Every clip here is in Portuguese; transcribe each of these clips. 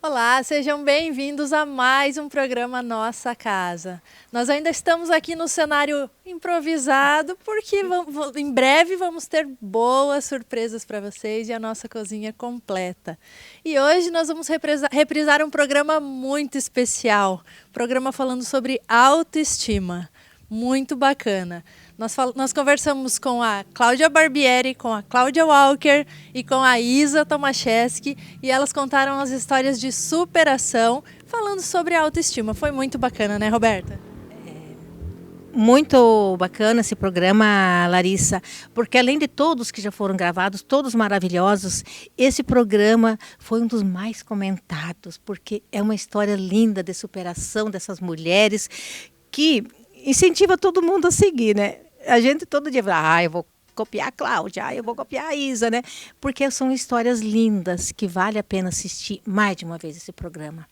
Olá, sejam bem-vindos a mais um programa Nossa Casa. Nós ainda estamos aqui no cenário improvisado, porque em breve vamos ter boas surpresas para vocês e a nossa cozinha completa. E hoje nós vamos reprisar um programa muito especial, programa falando sobre autoestima. Muito bacana. Nós conversamos com a Cláudia Barbieri, com a Cláudia Walker e com a Isa Tomaszewski e elas contaram as histórias de superação falando sobre a autoestima. Foi muito bacana, né, Roberta? Muito bacana esse programa, Larissa, porque além de todos que já foram gravados, todos maravilhosos, esse programa foi um dos mais comentados, porque é uma história linda de superação dessas mulheres que incentiva todo mundo a seguir, né? A gente todo dia fala, eu vou copiar a Cláudia, eu vou copiar a Isa, né? Porque são histórias lindas que vale a pena assistir mais de uma vez esse programa.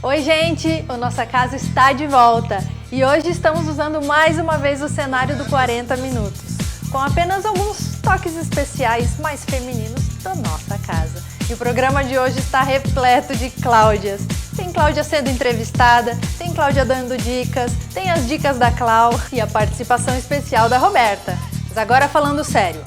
Oi, gente! O Nossa Casa está de volta e hoje estamos usando mais uma vez o cenário do 40 Minutos, com apenas alguns toques especiais mais femininos da nossa casa. E o programa de hoje está repleto de Cláudias. Tem Cláudia sendo entrevistada, tem Cláudia dando dicas, tem as dicas da Clau e a participação especial da Roberta. Mas agora falando sério,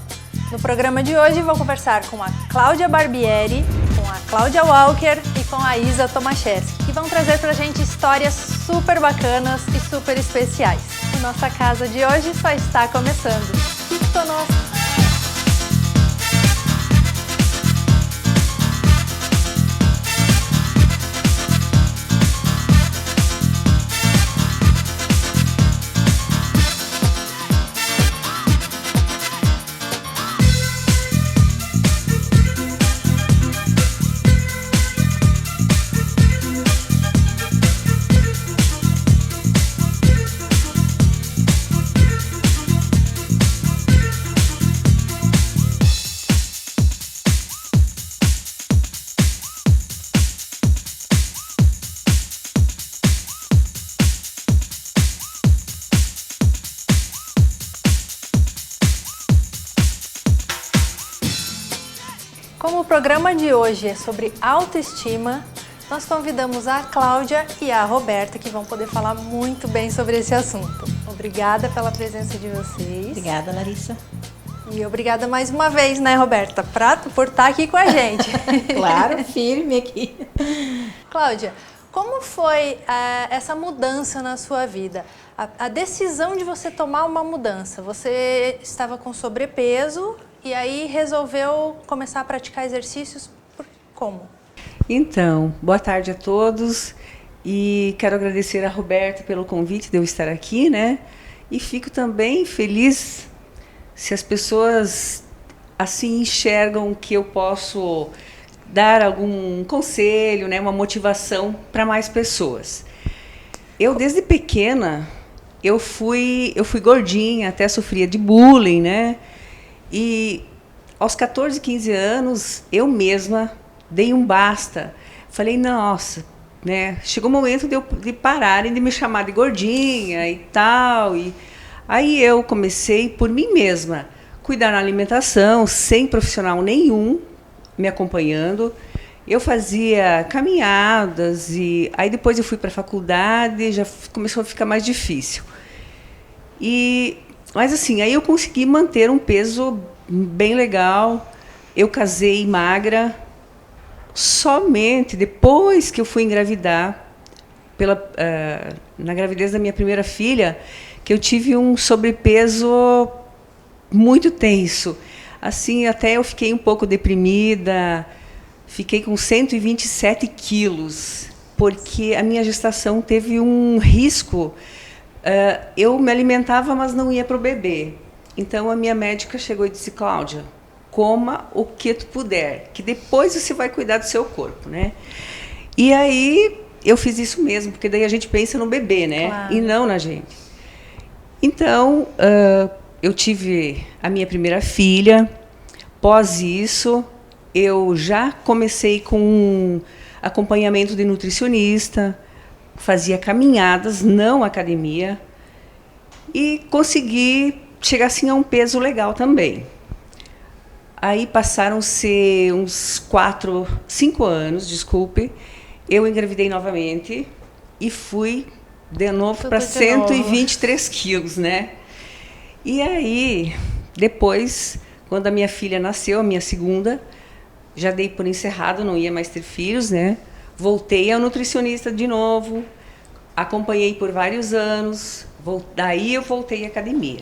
no programa de hoje vou conversar com a Cláudia Barbieri, com a Cláudia Walker e com a Isa Tomaszewski, que vão trazer pra gente histórias super bacanas e super especiais. E nossa casa de hoje só está começando. Fique conosco! Como o programa de hoje é sobre autoestima, nós convidamos a Cláudia e a Roberta, que vão poder falar muito bem sobre esse assunto. Obrigada pela presença de vocês. Obrigada, Larissa. E obrigada mais uma vez, né, Roberta, por estar aqui com a gente. Claro, firme aqui. Cláudia, como foi essa mudança na sua vida? A decisão de você tomar uma mudança. Você estava com sobrepeso e aí resolveu começar a praticar exercícios. Como? Então, boa tarde a todos e quero agradecer a Roberta pelo convite de eu estar aqui, né? E fico também feliz se as pessoas assim enxergam que eu posso dar algum conselho, né, uma motivação para mais pessoas. Eu desde pequena eu fui gordinha, até sofria de bullying, né? E aos 14, 15 anos, eu mesma dei um basta. Falei, nossa, né? Chegou o momento de pararem de me chamar de gordinha e tal. E aí eu comecei por mim mesma, cuidar da alimentação, sem profissional nenhum me acompanhando. Eu fazia caminhadas e aí depois eu fui para a faculdade, já começou a ficar mais difícil. Mas assim, aí eu consegui manter um peso bem legal. Eu casei magra. Somente depois que eu fui engravidar, na gravidez da minha primeira filha, que eu tive um sobrepeso muito tenso. Assim, até eu fiquei um pouco deprimida, fiquei com 127 quilos, porque a minha gestação teve um risco. Eu me alimentava, mas não ia para o bebê. Então, a minha médica chegou e disse, Cláudia, coma o que tu puder, que depois você vai cuidar do seu corpo, né? E aí, eu fiz isso mesmo, porque daí a gente pensa no bebê, né? Claro. E não na gente. Então, eu tive a minha primeira filha. Após isso, eu já comecei com um acompanhamento de nutricionista, fazia caminhadas, não academia, e consegui chegar assim a um peso legal também. Aí passaram-se uns 5 anos, desculpe, eu engravidei novamente e fui de novo para 123 quilos, né? E aí, depois, quando a minha filha nasceu, a minha segunda, já dei por encerrado, não ia mais ter filhos, né? Voltei ao nutricionista de novo, acompanhei por vários anos, daí eu voltei à academia.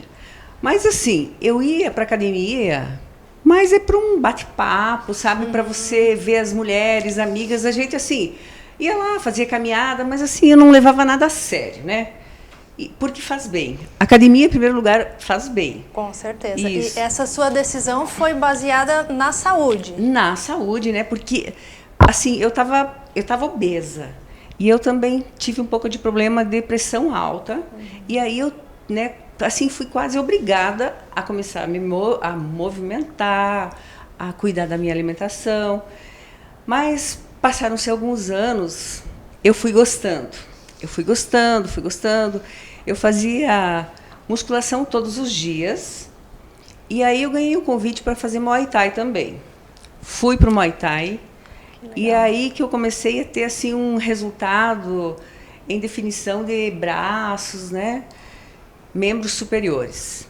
Mas assim, eu ia para a academia, mas é para um bate-papo, sabe? Para você ver as mulheres, amigas, a gente assim, ia lá, fazia caminhada, mas assim, eu não levava nada a sério, né? Porque faz bem. Academia, em primeiro lugar, faz bem. Com certeza. Isso. E essa sua decisão foi baseada na saúde? Na saúde, né? Porque, assim, eu tava obesa. E eu também tive um pouco de problema de pressão alta. E aí eu, né, assim, fui quase obrigada a começar a movimentar, a cuidar da minha alimentação. Mas passaram-se alguns anos, eu fui gostando. Fui gostando. Eu fazia musculação todos os dias. E aí eu ganhei um convite para fazer Muay Thai também. Fui para o Muay Thai. E aí que eu comecei a ter assim um resultado em definição de braços, né? Membros superiores.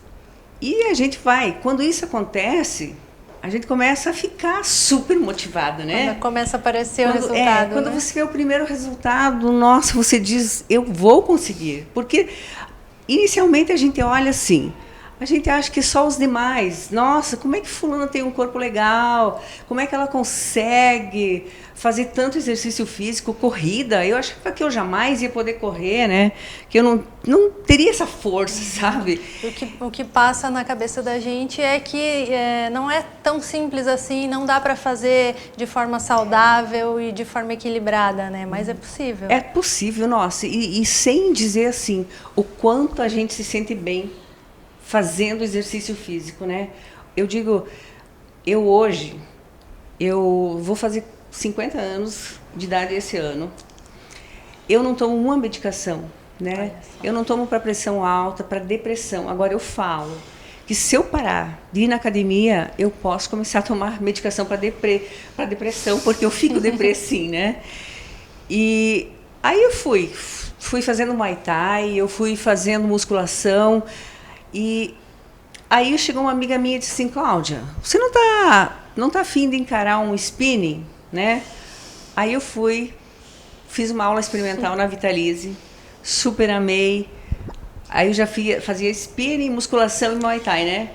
E a gente vai, quando isso acontece, a gente começa a ficar super motivada, né? Quando começa a aparecer o resultado. Quando né? você vê o primeiro resultado, nossa, você diz, eu vou conseguir. Porque inicialmente a gente olha assim, a gente acha que só os demais, nossa, como é que fulana tem um corpo legal? Como é que ela consegue fazer tanto exercício físico, corrida? Eu achava que eu jamais ia poder correr, né? Que eu não teria essa força, sabe? O que passa na cabeça da gente é que não é tão simples assim, não dá para fazer de forma saudável e de forma equilibrada, né? Mas é possível. É possível, nossa. E sem dizer assim, o quanto a gente se sente bem fazendo exercício físico, né? Eu digo, eu vou fazer 50 anos de idade esse ano. Eu não tomo uma medicação, né? Eu não tomo para pressão alta, para depressão. Agora eu falo que se eu parar de ir na academia, eu posso começar a tomar medicação para depressão, porque eu fico sim, né? E aí eu fui fazendo Muay Thai, eu fui fazendo musculação. E aí chegou uma amiga minha e disse assim, Cláudia, você não tá afim de encarar um spinning, né? Aí eu fiz uma aula experimental na Vitalize, super amei. Aí eu já fazia spinning, musculação e Muay Thai, né?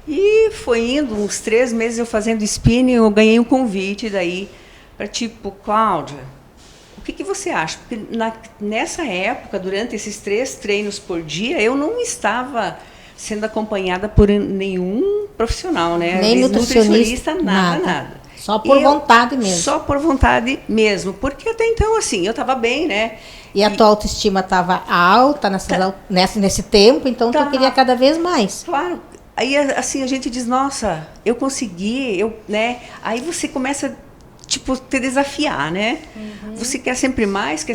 E foi indo, uns 3 meses eu fazendo spinning, eu ganhei um convite daí para tipo, Cláudia, o que você acha? Porque nessa época, durante esses 3 treinos por dia, eu não estava sendo acompanhada por nenhum profissional, né? Nem nutricionista, nada. Só por vontade mesmo. Só por vontade mesmo. Porque até então, assim, eu estava bem, né? E a tua autoestima estava alta nesse tempo, então tu queria cada vez mais. Claro. Aí, assim, a gente diz, nossa, eu consegui, né? Aí você começa tipo, te desafiar, né? Você quer sempre mais.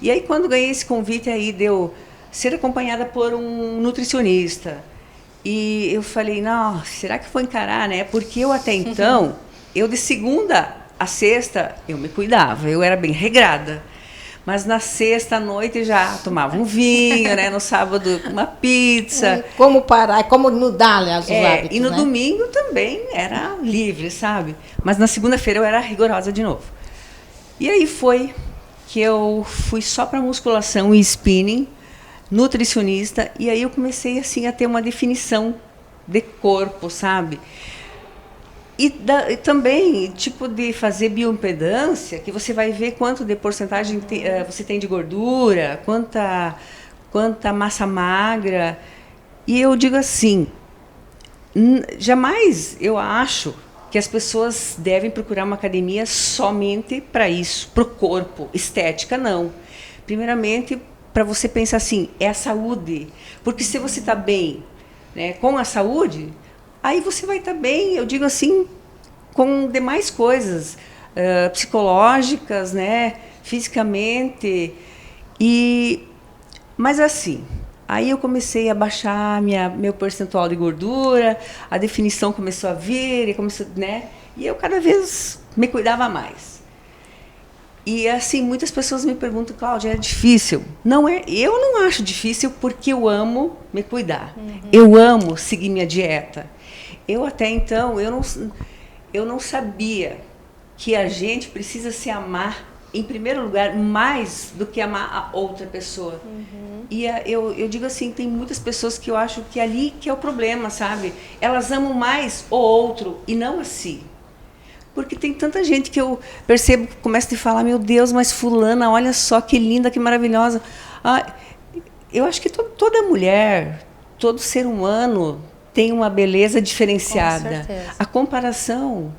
E aí, quando ganhei esse convite, aí deu ser acompanhada por um nutricionista. E eu falei, não, será que vou encarar, né? Porque eu até então, eu de segunda a sexta, eu me cuidava, eu era bem regrada. Mas na sexta à noite já tomava um vinho, né? No sábado uma pizza. Como parar, como mudar, aliás, os hábitos, e no né? domingo também era livre, sabe? Mas na segunda-feira eu era rigorosa de novo. E aí foi que eu fui só para musculação e spinning, nutricionista, e aí eu comecei assim a ter uma definição de corpo, sabe? E também, tipo de fazer bioimpedância, que você vai ver quanto de porcentagem você tem de gordura, quanta massa magra. E eu digo assim, jamais eu acho que as pessoas devem procurar uma academia somente para isso, para o corpo, estética, não. Primeiramente, para você pensar assim, é a saúde. Porque se você está bem, né, com a saúde, aí você vai estar bem, eu digo assim, com demais coisas psicológicas, né, fisicamente. Mas assim, Aí eu comecei a baixar meu percentual de gordura, a definição começou a vir, e eu cada vez me cuidava mais. E assim, muitas pessoas me perguntam, Cláudia, é difícil? Não é, eu não acho difícil porque eu amo me cuidar. Eu amo seguir minha dieta. Eu até então, eu não sabia que a gente precisa se amar, em primeiro lugar, mais do que amar a outra pessoa. E eu digo assim, tem muitas pessoas que eu acho que ali que é o problema, sabe? Elas amam mais o outro e não a si. Porque tem tanta gente que eu percebo que começa a falar, meu Deus, mas fulana, olha só que linda, que maravilhosa. Eu acho que toda mulher, todo ser humano tem uma beleza diferenciada. Com certeza. A comparação,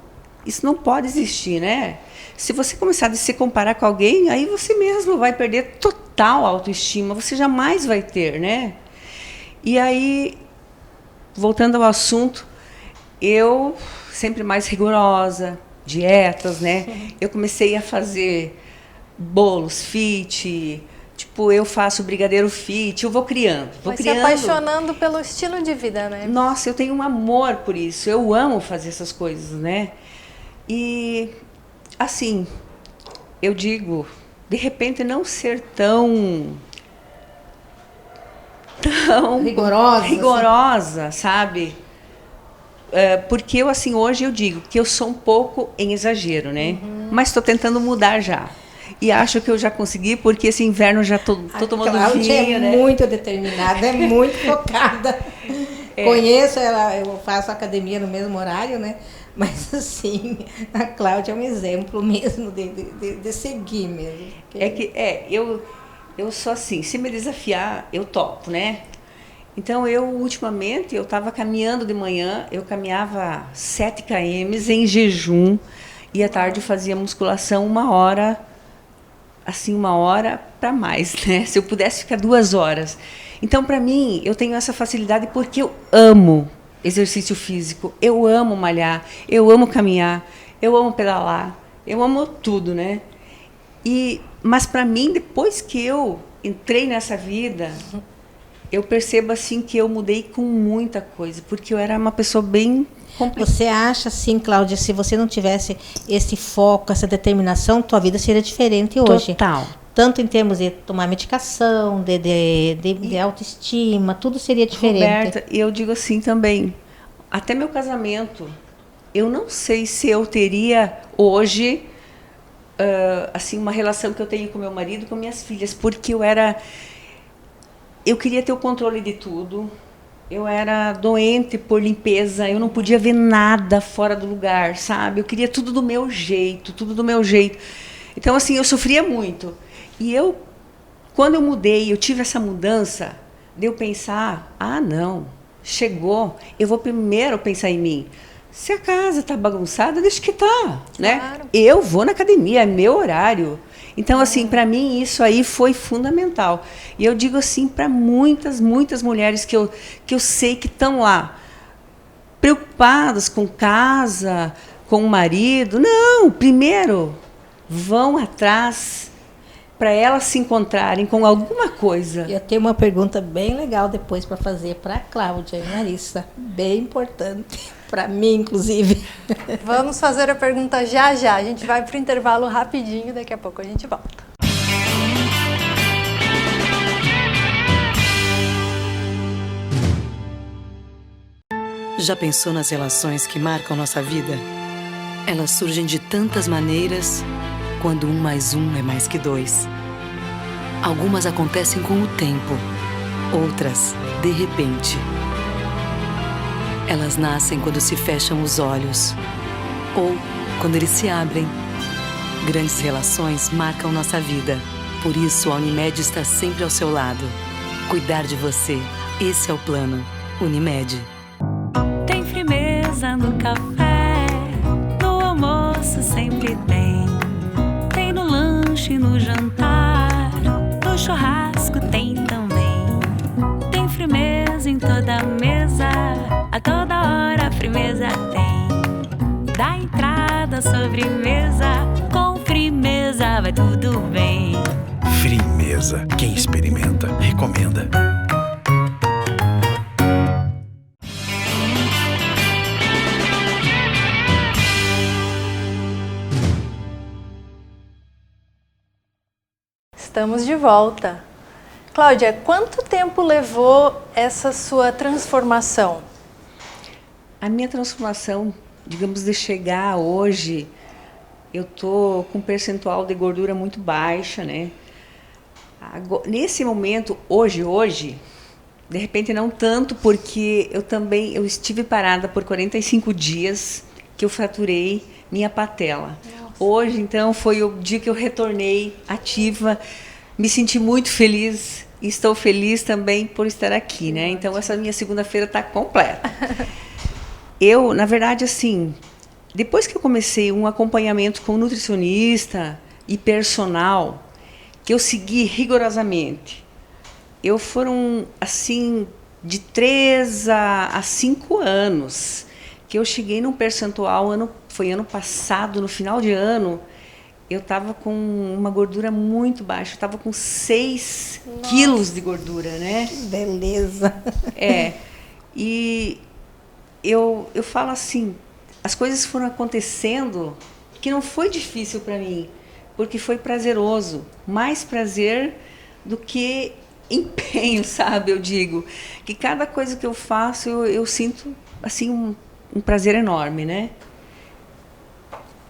isso não pode existir, né? Se você começar a se comparar com alguém, aí você mesmo vai perder total autoestima, você jamais vai ter, né? E aí, voltando ao assunto, eu sempre mais rigorosa, dietas, né? Eu comecei a fazer bolos fit, tipo, eu faço brigadeiro fit, eu vou criando. Se apaixonando pelo estilo de vida, né? Nossa, eu tenho um amor por isso, eu amo fazer essas coisas, né? E, assim, eu digo, de repente não ser tão rigorosa, sabe? Porque eu, assim, hoje eu digo que eu sou um pouco em exagero, né? Mas estou tentando mudar já. E acho que eu já consegui, porque esse inverno já tô tomando vinho, né? É muito determinada, é muito focada. Conheço ela, eu faço academia no mesmo horário, né? Mas, assim, a Cláudia é um exemplo mesmo de seguir mesmo. Eu sou assim, se me desafiar, eu topo, né? Então, ultimamente, eu estava caminhando de manhã, eu caminhava 7 km em jejum, e à tarde eu fazia musculação 1 hora, assim, 1 hora para mais, né? Se eu pudesse ficar 2 horas. Então, para mim, eu tenho essa facilidade porque eu amo exercício físico, eu amo malhar, eu amo caminhar, eu amo pedalar, eu amo tudo, né? Mas para mim, depois que eu entrei nessa vida, eu percebo assim que eu mudei com muita coisa, porque eu era uma pessoa bem complicada. Você acha, assim, Cláudia, se você não tivesse esse foco, essa determinação, tua vida seria diferente hoje? Total. Tanto em termos de tomar medicação, de autoestima, tudo seria diferente. Roberta, eu digo assim também, até meu casamento, eu não sei se eu teria hoje assim, uma relação que eu tenho com meu marido, com minhas filhas, porque eu queria ter o controle de tudo. Eu era doente por limpeza, eu não podia ver nada fora do lugar, sabe? Eu queria tudo do meu jeito, tudo do meu jeito. Então, assim, eu sofria muito. E quando eu mudei, eu tive essa mudança, de eu pensar, não, chegou, eu vou primeiro pensar em mim. Se a casa está bagunçada, deixa que está, né? Claro. Eu vou na academia, é meu horário. Então, assim, para mim, isso aí foi fundamental. E eu digo assim para muitas, muitas mulheres que eu sei que estão lá, preocupadas com casa, com o marido. Não, primeiro, vão atrás para elas se encontrarem com alguma coisa. Eu tenho uma pergunta bem legal depois para fazer para a Cláudia e Larissa, bem importante, para mim, inclusive. Vamos fazer a pergunta já já. A gente vai para o intervalo rapidinho, daqui a pouco a gente volta. Já pensou nas relações que marcam nossa vida? Elas surgem de tantas maneiras, quando 1 mais 1 é mais que 2. Algumas acontecem com o tempo, outras, de repente. Elas nascem quando se fecham os olhos, ou quando eles se abrem. Grandes relações marcam nossa vida. Por isso, a Unimed está sempre ao seu lado. Cuidar de você, esse é o plano. Unimed. Tem firmeza no café, no almoço sempre tem. Tem no lanche, no jantar, no churrasco tem também. Tem firmeza em toda a mesa, a toda hora a firmeza tem. Da entrada à sobremesa, com firmeza vai tudo bem. Firmeza, quem experimenta, recomenda. Estamos de volta. Cláudia, quanto tempo levou essa sua transformação? A minha transformação, digamos, de chegar hoje, eu tô com um percentual de gordura muito baixa, né? Nesse momento, hoje, de repente não tanto, porque eu estive parada por 45 dias que eu fraturei minha patela. Nossa. Hoje, então, foi o dia que eu retornei ativa, me senti muito feliz e estou feliz também por estar aqui, né? Então, essa minha segunda-feira está completa. Eu, na verdade, assim, depois que eu comecei um acompanhamento com nutricionista e personal, que eu segui rigorosamente, foram, assim, de 3 a 5 anos, que eu cheguei num percentual, foi ano passado, no final de ano, eu estava com uma gordura muito baixa, eu estava com 6 quilos de gordura, né? Que beleza! E eu falo assim, as coisas foram acontecendo que não foi difícil para mim, porque foi prazeroso, mais prazer do que empenho, sabe? Eu digo que cada coisa que eu faço, eu sinto assim um prazer enorme, né?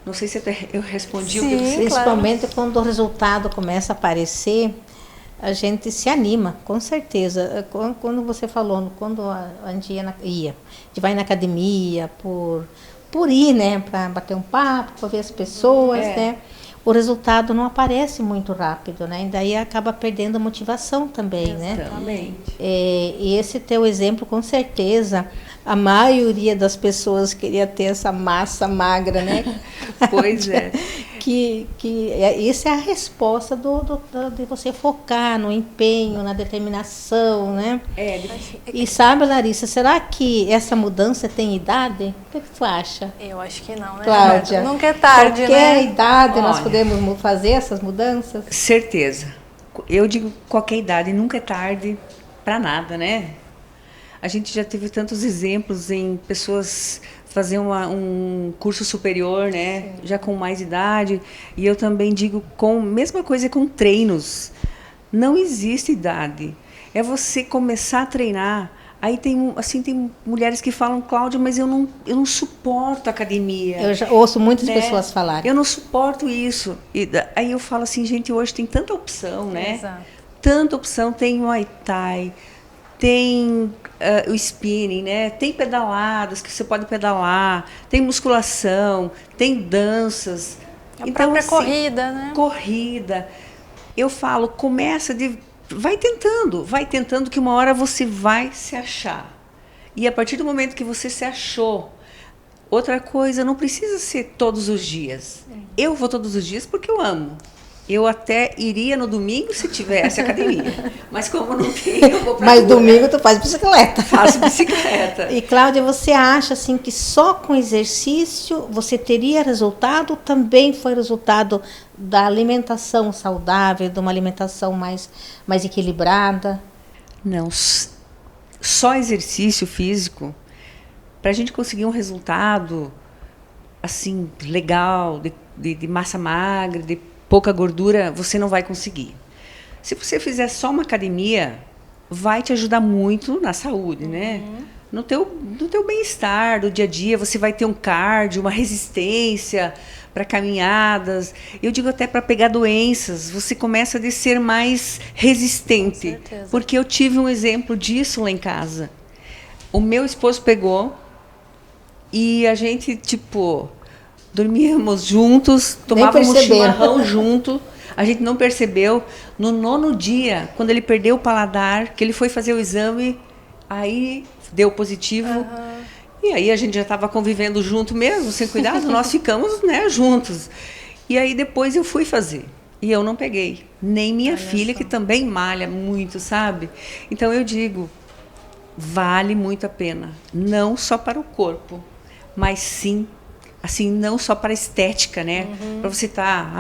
Não sei se eu respondi. Sim, o que você... Principalmente quando o resultado começa a aparecer, a gente se anima, com certeza. Quando você falou, quando a gente a gente vai na academia por ir, né, para bater um papo, para ver as pessoas, né? O resultado não aparece muito rápido, né? E daí acaba perdendo a motivação também, né? Exatamente. E esse teu exemplo, com certeza, a maioria das pessoas queria ter essa massa magra, né? Pois é. Essa é a resposta de você focar no empenho, na determinação, né? E sabe, Larissa, será que essa mudança tem idade? O que tu acha? Eu acho que não, né, Cláudia? Nunca é tarde, qualquer né? idade nós podemos fazer essas mudanças? Certeza. Eu digo qualquer idade, nunca é tarde para nada, né? A gente já teve tantos exemplos em pessoas fazer um curso superior, né? Sim. Já com mais idade. E eu também digo, mesma coisa com treinos. Não existe idade. É você começar a treinar. Aí tem mulheres que falam, Cláudia, mas eu não suporto academia. Eu já ouço muitas pessoas falarem. Eu não suporto isso. E aí eu falo assim, gente, hoje tem tanta opção, né? Exato. Tanta opção. Tem Muay Thai, tem o spinning, né? Tem pedaladas que você pode pedalar, tem musculação, tem danças. A própria corrida, né? Corrida. Eu falo, vai tentando que uma hora você vai se achar. E a partir do momento que você se achou, outra coisa, não precisa ser todos os dias. Eu vou todos os dias porque eu amo. Eu até iria no domingo se tivesse academia. Mas como não tem, eu vou pra Mas domingo tu faz bicicleta. Faço bicicleta. E Cláudia, você acha assim que só com exercício você teria resultado? Também foi resultado da alimentação saudável, de uma alimentação mais equilibrada? Não, só exercício físico, para a gente conseguir um resultado assim legal, de massa magra, de pouca gordura, você não vai conseguir. Se você fizer só uma academia, vai te ajudar muito na saúde, né? No teu bem-estar do dia a dia, você vai ter um cardio, uma resistência para caminhadas. Eu digo até para pegar doenças, você começa a ser mais resistente. Porque eu tive um exemplo disso lá em casa. O meu esposo pegou e a gente, dormíamos juntos, tomávamos chimarrão junto, a gente não percebeu. No 9º dia, quando ele perdeu o paladar, que ele foi fazer o exame, aí deu positivo. E aí a gente já estava convivendo junto mesmo, sem cuidado, nós ficamos, né, juntos. E aí depois eu fui fazer. E eu não peguei. Nem minha filha, que também malha muito, sabe? Então eu digo, vale muito a pena. Não só para o corpo, mas sim, assim, não só para a estética, né? Para você estar,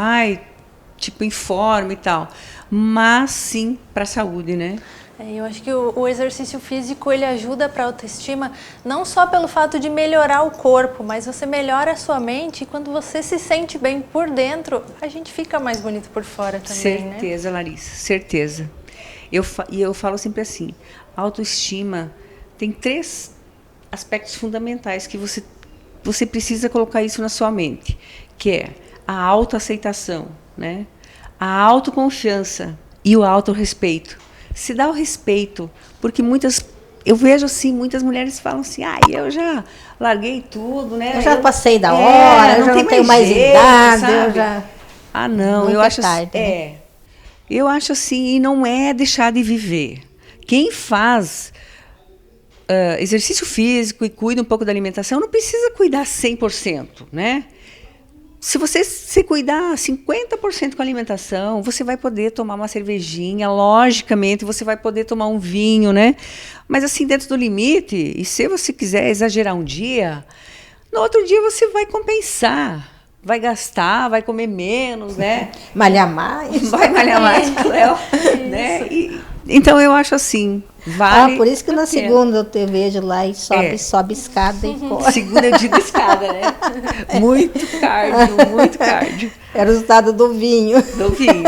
em forma e tal. Mas sim para a saúde, né? Eu acho que o exercício físico ele ajuda para a autoestima não só pelo fato de melhorar o corpo, mas você melhora a sua mente e quando você se sente bem por dentro, a gente fica mais bonito por fora também, né? Certeza, Larissa, certeza. Eu falo sempre assim, a autoestima tem 3 aspectos fundamentais que você precisa colocar isso na sua mente, que é a autoaceitação, né? A autoconfiança e o autorrespeito. Se dá o respeito, porque eu vejo assim, muitas mulheres falam assim, eu já larguei tudo, né? Eu já passei da hora, eu já não tenho mais idade, sabe? eu já... Não, Nunca eu acho tarde, assim, né? eu acho assim, e não é deixar de viver. Quem faz exercício físico e cuida um pouco da alimentação, não precisa cuidar 100%, né? Se você se cuidar 50% com a alimentação, você vai poder tomar uma cervejinha, logicamente, você vai poder tomar um vinho, né? Mas assim, dentro do limite, e se você quiser exagerar um dia, no outro dia você vai compensar, vai gastar, vai comer menos, né? Malhar mais. Vai malhar mais, Cléo, né? Então eu acho assim, vale. Por isso que na a pena. segunda eu te vejo lá e sobe escada e corre. Segunda eu digo escada, né? Muito cardio. Era o resultado do vinho. Do vinho.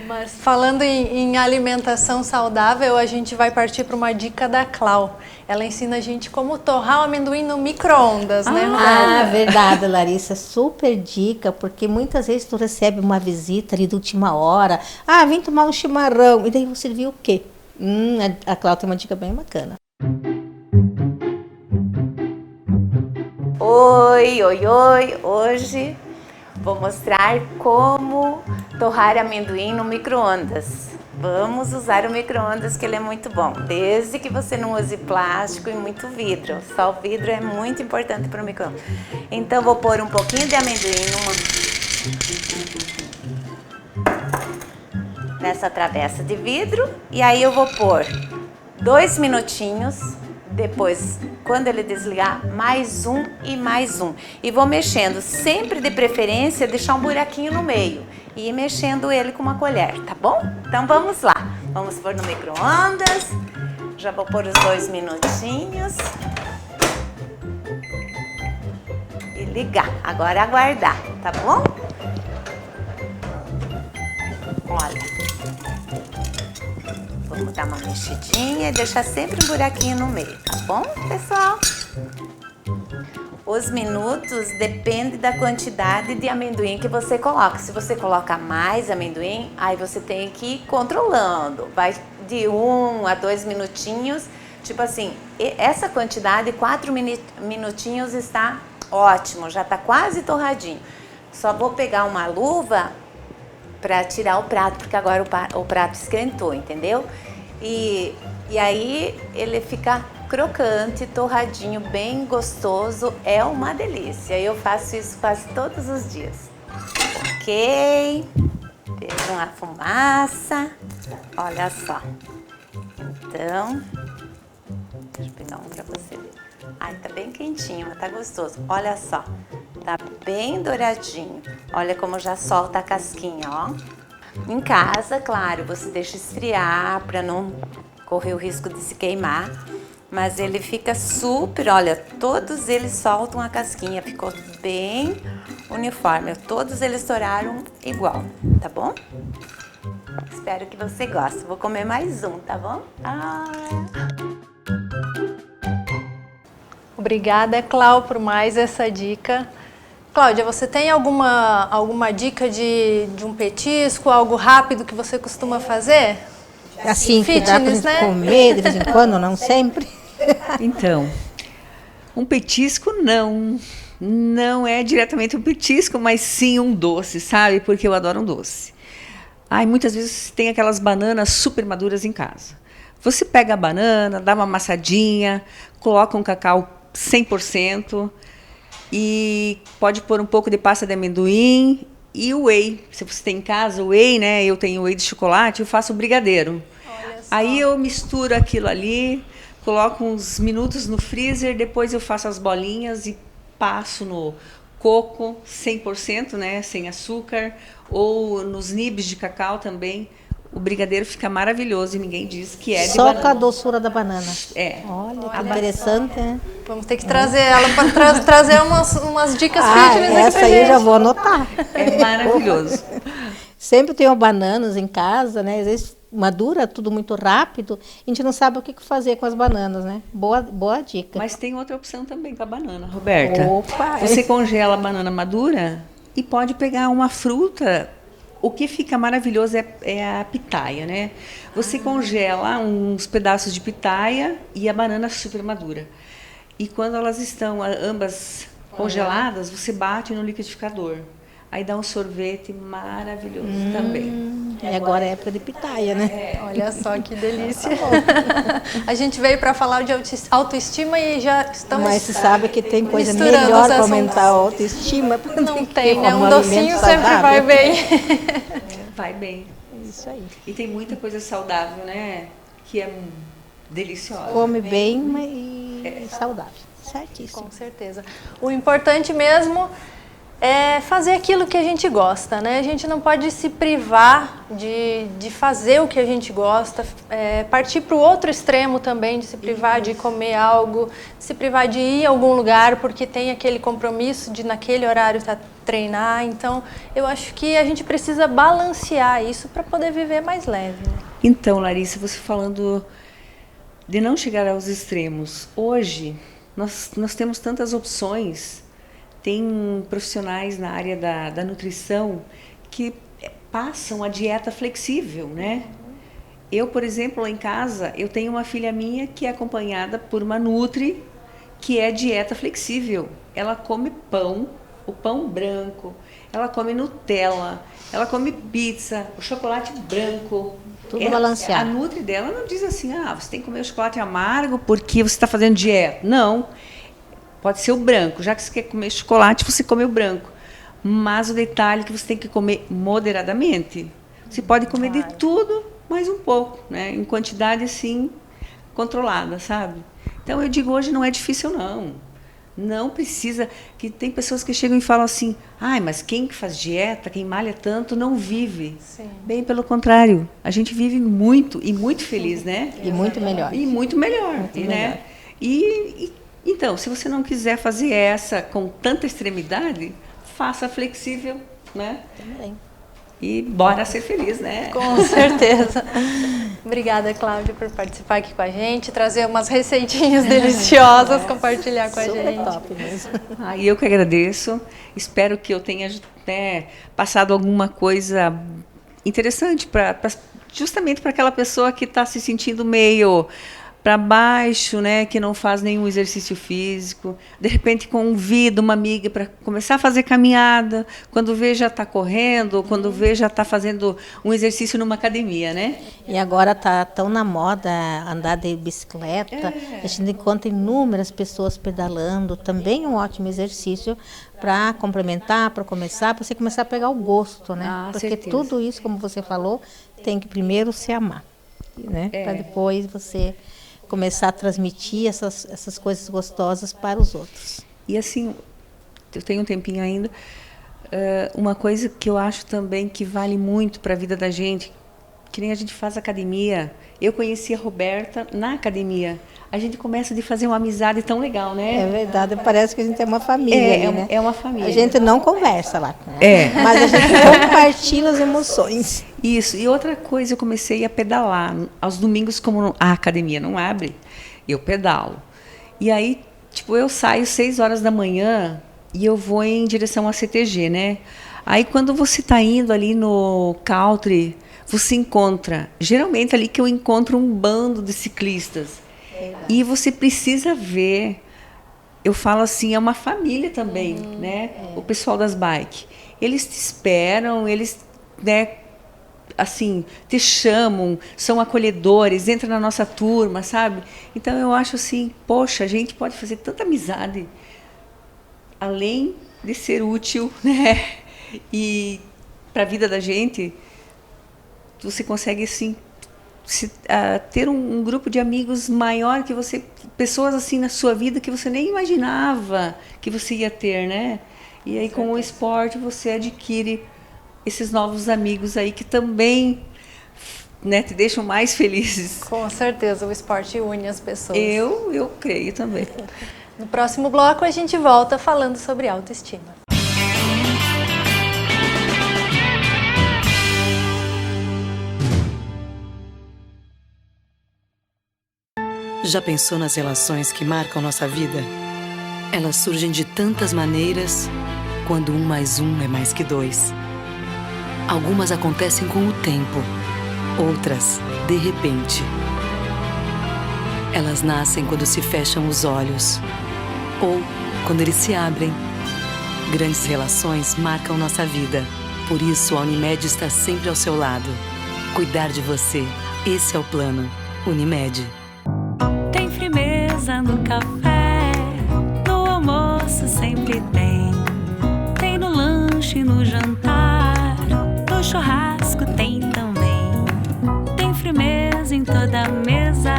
Mas falando em alimentação saudável, a gente vai partir para uma dica da Clau. Ela ensina a gente como torrar o amendoim no micro-ondas, né, Roberta? Verdade, Larissa. Super dica, porque muitas vezes tu recebe uma visita ali de última hora. Vem tomar um chimarrão. E daí você viu o quê? A Clau tem uma dica bem bacana. Oi! Hoje vou mostrar como torrar amendoim no micro-ondas. Vamos usar o micro-ondas, que ele é muito bom, desde que você não use plástico e muito vidro. Só o vidro é muito importante para o micro-ondas. Então vou pôr um pouquinho de amendoim nessa travessa de vidro e aí eu vou pôr 2 minutinhos. Depois, quando ele desligar, mais um e mais um. E vou mexendo, sempre de preferência, deixar um buraquinho no meio. E ir mexendo ele com uma colher, tá bom? Então vamos lá. Vamos pôr no micro-ondas. Já vou pôr os 2 minutinhos. E ligar. Agora aguardar, tá bom? Olha. Vamos dar uma mexidinha e deixar sempre um buraquinho no meio, tá bom, pessoal? Os minutos dependem da quantidade de amendoim que você coloca. Se você coloca mais amendoim, aí você tem que ir controlando. Vai de 1 a 2 minutinhos. Tipo assim, essa quantidade, 4 minutinhos está ótimo, já está quase torradinho. Só vou pegar uma luva para tirar o prato, porque agora o prato esquentou, entendeu? E aí ele fica crocante, torradinho, bem gostoso, é uma delícia. Eu faço isso quase todos os dias. Ok, veja uma fumaça, olha só. Então, deixa eu pegar um para você ver. Ai, tá bem quentinho, mas tá gostoso. Olha só, tá bem douradinho. Olha como já solta a casquinha, ó. Em casa, claro, você deixa esfriar para não correr o risco de se queimar. Mas ele fica super, olha, todos eles soltam a casquinha, ficou bem uniforme. Todos eles estouraram igual, tá bom? Espero que você goste. Vou comer mais um, tá bom? Obrigada, Clau, por mais essa dica. Cláudia, você tem alguma dica de um petisco, algo rápido que você costuma fazer? Assim, Fitness, que dá pra gente né? comer de vez em quando, não sempre. Então, um petisco não é diretamente um petisco, mas sim um doce, sabe? Porque eu adoro um doce. Muitas vezes tem aquelas bananas super maduras em casa. Você pega a banana, dá uma amassadinha, coloca um cacau 100% e pode pôr um pouco de pasta de amendoim e o whey. Se você tem em casa o whey, né? Eu tenho whey de chocolate, eu faço o brigadeiro. Aí eu misturo aquilo ali, coloco uns minutos no freezer, depois eu faço as bolinhas e passo no coco 100%, né, sem açúcar, ou nos nibs de cacau também, o brigadeiro fica maravilhoso e ninguém diz que é de Só banana. com a doçura da banana. É. Olha, que interessante, né? Vamos ter que trazer ela para trazer umas dicas Ah, fitness aqui essa pra aí eu gente. já vou anotar. É maravilhoso. Sempre tenho bananas em casa, né? Às vezes madura tudo muito rápido, a gente não sabe o que fazer com as bananas, né? Boa dica. Mas tem outra opção também com a banana, Roberta. Opa! Você congela a banana madura e pode pegar uma fruta. O que fica maravilhoso é a pitaia, né? Você congela uns pedaços de pitaia e a banana super madura. E quando elas estão ambas congeladas, você bate no liquidificador. Aí dá um sorvete maravilhoso também. E agora é época de pitaia, né? Olha só que delícia. A gente veio para falar de autoestima e já estamos Mas você sabe que tem coisa misturando melhor os para assuntos. aumentar a autoestima. Não que tem, né? comer Um docinho alimento sempre saudável. vai bem. Vai bem. Isso aí. E tem muita coisa saudável, né? Que é deliciosa. Come bem e saudável. Certíssimo. Com certeza. O importante mesmo é fazer aquilo que a gente gosta, né? A gente não pode se privar de fazer o que a gente gosta, partir para o outro extremo também, de se privar de comer algo, de se privar de ir a algum lugar porque tem aquele compromisso de naquele horário treinar. Então, eu acho que a gente precisa balancear isso para poder viver mais leve, né? Então, Larissa, você falando de não chegar aos extremos. Hoje, nós temos tantas opções. Tem profissionais na área da nutrição que passam a dieta flexível, né? Eu, por exemplo, lá em casa, eu tenho uma filha minha que é acompanhada por uma nutri, que é dieta flexível. Ela come pão, o pão branco, ela come Nutella, ela come pizza, o chocolate branco. Tudo balanceado. A nutri dela não diz assim, você tem que comer o chocolate amargo porque você está fazendo dieta. Não. Pode ser o branco, já que você quer comer chocolate, você come o branco. Mas o detalhe é que você tem que comer moderadamente. Você pode comer de tudo, mas um pouco, né? Em quantidade assim, controlada, sabe? Então eu digo, hoje não é difícil não. Não precisa, que tem pessoas que chegam e falam assim, mas quem faz dieta, quem malha tanto, não vive. Sim. Bem pelo contrário, a gente vive muito e muito feliz, né? E muito melhor. E muito melhor, Muito né? Então, se você não quiser fazer essa com tanta extremidade, faça flexível, né? Também. E bora ser feliz, né? Com certeza. Obrigada, Cláudia, por participar aqui com a gente, trazer umas receitinhas deliciosas, compartilhar com a Super gente. top mesmo. E eu que agradeço. Espero que eu tenha passado alguma coisa interessante justamente para aquela pessoa que está se sentindo meio para baixo, né, que não faz nenhum exercício físico. De repente convida uma amiga para começar a fazer caminhada. Quando vê já está correndo, quando vê já está fazendo um exercício numa academia, né? E agora está tão na moda andar de bicicleta. A gente encontra inúmeras pessoas pedalando. Também é um ótimo exercício para complementar, para você começar a pegar o gosto, né? Porque certeza. tudo isso, como você falou, tem que primeiro se amar, né? Para depois você começar a transmitir essas coisas gostosas para os outros. E assim, eu tenho um tempinho ainda, uma coisa que eu acho também que vale muito para a vida da gente, que nem a gente faz academia. Eu conheci a Roberta na academia. A gente começa a fazer uma amizade tão legal, né? É verdade, parece que a gente é uma família ali, né? É uma família. A gente não conversa lá, né? Mas a gente compartilha as emoções. Isso. E outra coisa, eu comecei a pedalar. Aos domingos, como a academia não abre, eu pedalo. E aí, eu saio 6 horas da manhã e eu vou em direção à CTG, né? Aí, quando você está indo ali no country, você encontra, geralmente ali que eu encontro um bando de ciclistas. E você precisa ver, eu falo assim, é uma família também, né? O pessoal das bikes. Eles te esperam, eles, né, assim, te chamam, são acolhedores, entram na nossa turma, sabe? Então eu acho assim, poxa, a gente pode fazer tanta amizade, além de ser útil, né? E para a vida da gente, você consegue assim ter um grupo de amigos maior que você, pessoas assim na sua vida que você nem imaginava que você ia ter, né? E aí com o esporte você adquire esses novos amigos aí que também né, te deixam mais felizes. Com certeza, o esporte une as pessoas. Eu creio também. No próximo bloco a gente volta falando sobre autoestima. Já pensou nas relações que marcam nossa vida? Elas surgem de tantas maneiras quando 1 mais 1 é mais que 2. Algumas acontecem com o tempo, outras, de repente. Elas nascem quando se fecham os olhos ou quando eles se abrem. Grandes relações marcam nossa vida. Por isso, a Unimed está sempre ao seu lado. Cuidar de você, esse é o plano. Unimed. Tem firmeza no café, no almoço sempre tem. Tem no lanche, no jantar, no churrasco tem também. Tem firmeza em toda a mesa,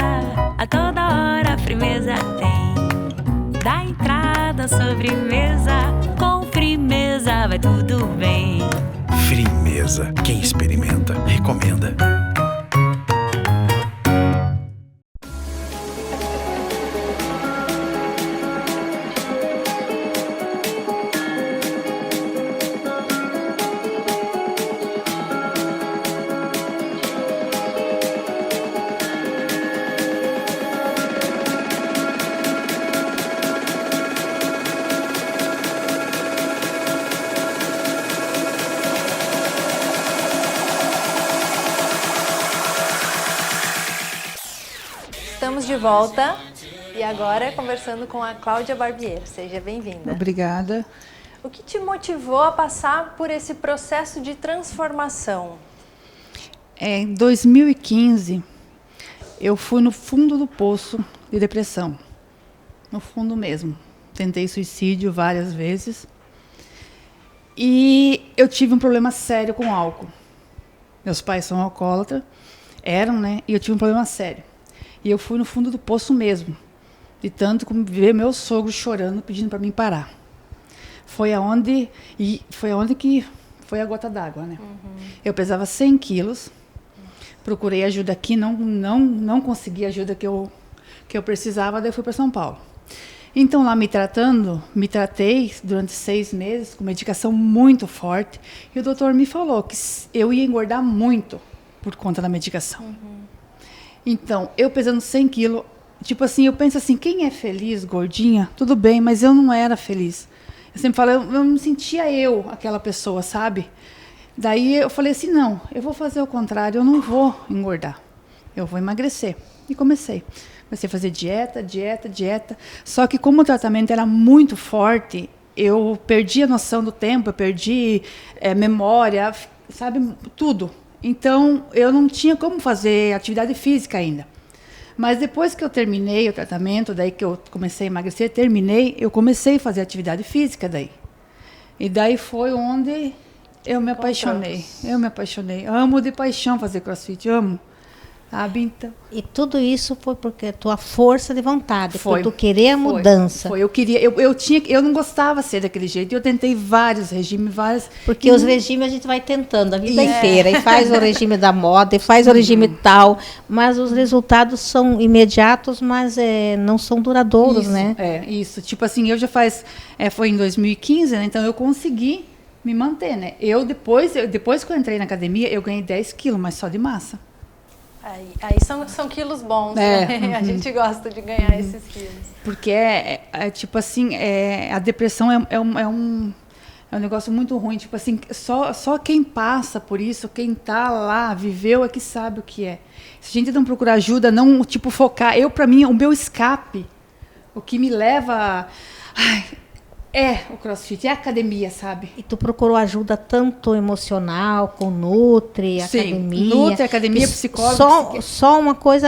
a toda hora a firmeza tem. Da entrada à sobremesa, com firmeza vai tudo bem. Firmeza. Quem experimenta, recomenda. Estamos de volta e agora conversando com a Cláudia Barbieri. Seja bem-vinda. Obrigada. O que te motivou a passar por esse processo de transformação? Em 2015, eu fui no fundo do poço de depressão. No fundo mesmo. Tentei suicídio várias vezes. E eu tive um problema sério com álcool. Meus pais são alcoólatras, eram, né? E eu tive um problema sério. E eu fui no fundo do poço mesmo, de tanto como ver meu sogro chorando, pedindo para mim parar. Foi aonde que foi a gota d'água, né? Eu pesava 100 quilos, procurei ajuda aqui, não consegui a ajuda que eu precisava, daí eu fui para São Paulo. Então lá me tratei durante 6 meses com medicação muito forte, e o doutor me falou que eu ia engordar muito por conta da medicação. Então, eu pesando 100 quilos, tipo assim, eu penso assim, quem é feliz, gordinha, tudo bem, mas eu não era feliz. Eu sempre falo, eu não sentia aquela pessoa, sabe? Daí eu falei assim, não, eu vou fazer o contrário, eu não vou engordar, eu vou emagrecer. E comecei a fazer dieta. Só que como o tratamento era muito forte, eu perdi a noção do tempo, eu perdi memória, sabe, tudo. Então, eu não tinha como fazer atividade física ainda. Mas depois que eu terminei o tratamento, daí que eu comecei a emagrecer, eu comecei a fazer atividade física daí. E daí foi onde eu me apaixonei. Amo de paixão fazer crossfit, amo. Sabe, então. E tudo isso foi porque a tua força de vontade, Foi. por tu querer a mudança. Foi, eu não gostava de ser daquele jeito. Eu tentei vários regimes, Porque os regimes a gente vai tentando a vida inteira. E faz o regime da moda, e faz o regime tal. Mas os resultados são imediatos, mas não são duradouros, isso, né? Isso. Tipo assim, eu já foi em 2015, né? Então eu consegui me manter, né? Depois que eu entrei na academia, eu ganhei 10 quilos, mas só de massa. Aí são quilos bons, né? A gente gosta de ganhar esses quilos. Porque tipo assim, a depressão é um negócio muito ruim. Tipo assim, só quem passa por isso, quem tá lá, viveu, é que sabe o que é. Se a gente não procurar ajuda, não, tipo, focar. Pra mim, o meu escape, o que me leva... o crossfit, é a academia, sabe? E tu procurou ajuda tanto emocional, com Nutri, academia. Nutri, academia, psicólogo. Só uma coisa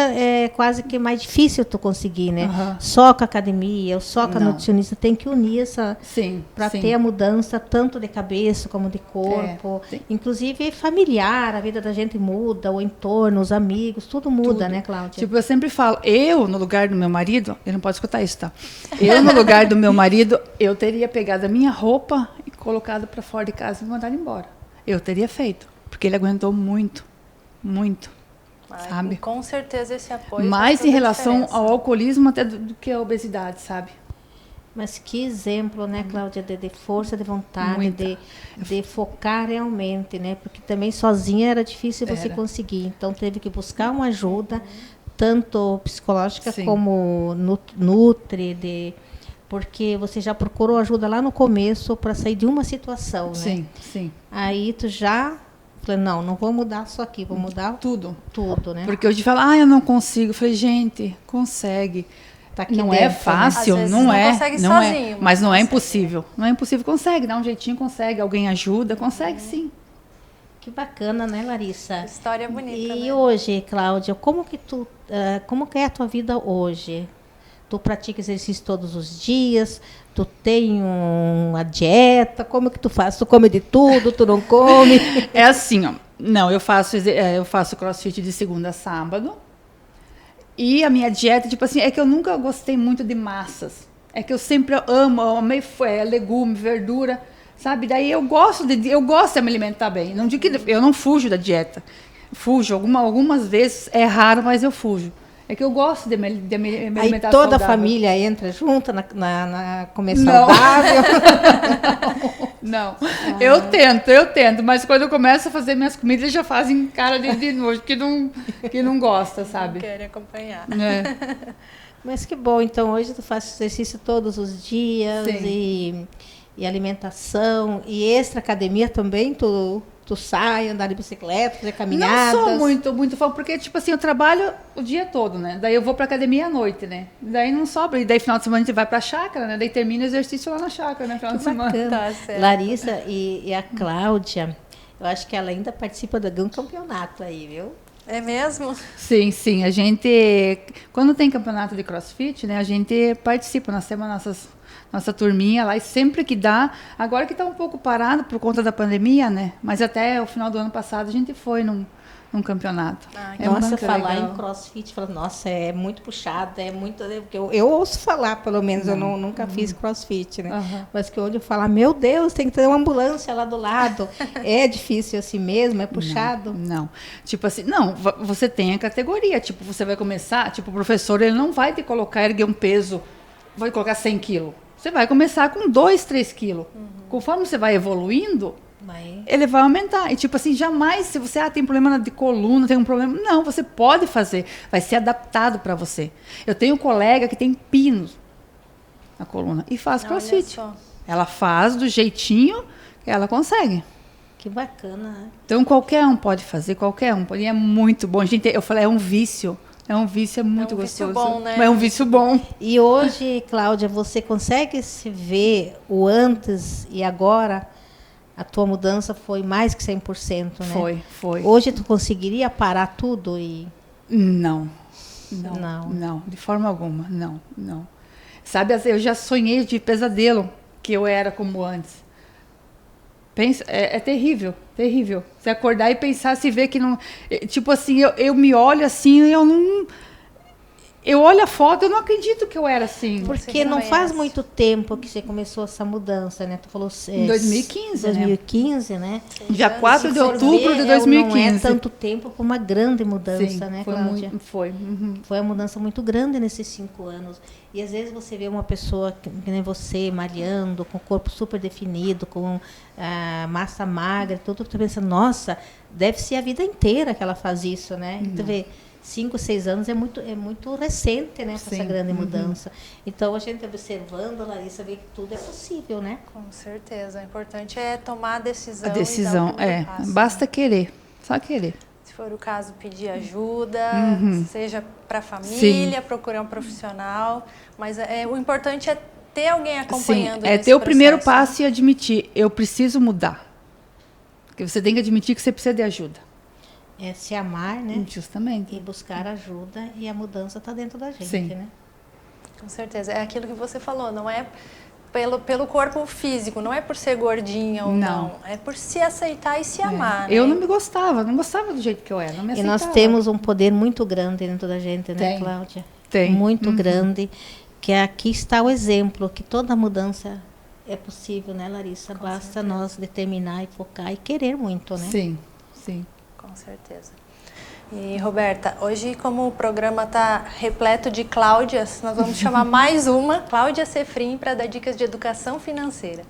quase que mais difícil tu conseguir, né? Só com a academia, ou só com a nutricionista, tem que unir essa... Para ter a mudança tanto de cabeça como de corpo. Inclusive familiar, a vida da gente muda, o entorno, os amigos, tudo muda, né, Cláudia? Tipo, eu sempre falo, no lugar do meu marido, ele não pode escutar isso, tá? Eu, no lugar do meu marido, eu teria pegado a minha roupa e colocado para fora de casa e mandado embora. Eu teria feito, porque ele aguentou muito, muito. sabe? E com certeza esse apoio Mais faz em toda a relação diferença. ao alcoolismo até do que a obesidade, sabe? Mas que exemplo, né, Cláudia, de força de vontade, Muita. de focar realmente, né? Porque também sozinha era difícil você Era. conseguir. Então teve que buscar uma ajuda, tanto psicológica Sim. como nutri, porque você já procurou ajuda lá no começo para sair de uma situação, né? Sim, sim. Aí tu já falou, não vou mudar só aqui, vou mudar Tudo. tudo, né? Porque hoje fala, eu não consigo. Eu falei, gente, consegue. Tá aqui Não dentro, é né? fácil, Às vezes não não é. consegue Não sozinho, é, mas não é consegue. impossível. Não é impossível, consegue, dá um jeitinho, consegue. Alguém ajuda, consegue sim. Que bacana, né, Larissa? História bonita, E né? hoje, Cláudia, como que é a tua vida hoje? Tu pratica exercício todos os dias? Tu tem uma dieta? Como que tu faz? Tu come de tudo? Tu não come? É assim, ó. Não, eu faço crossfit de segunda a sábado. E a minha dieta, tipo assim, é que eu nunca gostei muito de massas. É que eu sempre amei legume, verdura, sabe? Daí eu gosto de me alimentar bem. Não digo que eu não fujo da dieta. Fujo, algumas vezes, é raro, mas eu fujo. É que eu gosto de me Aí alimentar toda a saudável. família entra junto na comer Não. saudável? Não, eu tento, mas quando eu começo a fazer minhas comidas, eles já fazem cara de nojo, que não gosta, sabe? Querem acompanhar. É. Mas que bom, então hoje tu faz exercício todos os dias Sim. e alimentação e extra academia também, tu sai, andar de bicicleta, fazer caminhadas? Não sou muito fã, porque, tipo assim, eu trabalho o dia todo, né? Daí eu vou pra academia à noite, né? Daí não sobra. E daí, final de semana, a gente vai pra chácara, né? Daí termina o exercício lá na chácara, né? Final de semana. Bacana. Tá certo. Larissa e a Cláudia, eu acho que ela ainda participa de algum campeonato aí, viu? É mesmo? Sim, sim. A gente, quando tem campeonato de crossfit, né? A gente participa, nós temos nossa turminha lá, e sempre que dá, agora que está um pouco parado por conta da pandemia, né? Mas até o final do ano passado a gente foi num campeonato. Nossa, muito falar legal. em crossfit, nossa, é muito puxado, é muito. Porque eu ouço falar, pelo menos, eu nunca fiz crossfit, né? Uhum. Mas que eu olho e falo, meu Deus, tem que ter uma ambulância lá do lado. É difícil assim mesmo, é puxado. Não. Tipo assim, não, você tem a categoria. Tipo, você vai começar, tipo, o professor, ele não vai te colocar, erguer um peso, vai colocar 100 quilos. Você vai começar com 2, 3 quilos. Conforme você vai evoluindo, ele vai aumentar. E tipo assim, jamais, se você tem problema de coluna, tem um problema... Não, você pode fazer. Vai ser adaptado para você. Eu tenho um colega que tem pinos na coluna e faz crossfit. Ela faz do jeitinho que ela consegue. Que bacana, né? Então, qualquer um pode fazer, qualquer um. E é muito bom. Gente, eu falei, é um vício. É um vício, é muito gostoso. É um vício bom, né? É um vício bom. E hoje, Cláudia, você consegue se ver o antes e agora? A tua mudança foi mais que 100%, né? Foi. Hoje tu conseguiria parar tudo e... Não, de forma alguma, não. Sabe, eu já sonhei de pesadelo que eu era como antes. Pensa, é terrível. Você acordar e pensar, se ver que não... Tipo assim, eu me olho assim e eu não... Eu olho a foto, eu não acredito que eu era assim. Porque não faz muito tempo que você começou essa mudança, né? Tu falou... Em 2015, 2015, né? Dia 4 de outubro de 2015. Não é tanto tempo para uma grande mudança, Sim, né, foi Cláudia? Foi. Uhum. Foi uma mudança muito grande nesses 5 anos. E às vezes você vê uma pessoa que nem você, malhando, com o corpo super definido, com massa magra, tudo, tu pensa, nossa, deve ser a vida inteira que ela faz isso, né? Tu vê, 5, 6 anos é muito recente, né? Essa grande mudança. Então, a gente observando, Larissa, vê que tudo é possível, né? Com certeza. O importante é tomar a decisão. A decisão, basta querer, só querer. Se for o caso, pedir ajuda, seja para a família, procurar um profissional. Mas o importante é ter alguém acompanhando. Sim, é ter o primeiro passo e admitir, eu preciso mudar. Porque você tem que admitir que você precisa de ajuda. É se amar, né? Justamente. E buscar ajuda, e a mudança está dentro da gente, Sim. né? Com certeza. É aquilo que você falou, não é pelo corpo físico, não é por ser gordinha ou não. É por se aceitar e se amar, né? Eu não gostava do jeito que eu era, não me aceitava. E nós temos um poder muito grande dentro da gente, né, Cláudia? Tem. Muito grande, que aqui está o exemplo, que toda mudança é possível, né, Larissa? Basta nós determinar e focar e querer muito, né? Sim, sim. Com certeza. E, Roberta, hoje, como o programa está repleto de Cláudias, nós vamos chamar mais uma, Cláudia Sefrim, para dar dicas de educação financeira.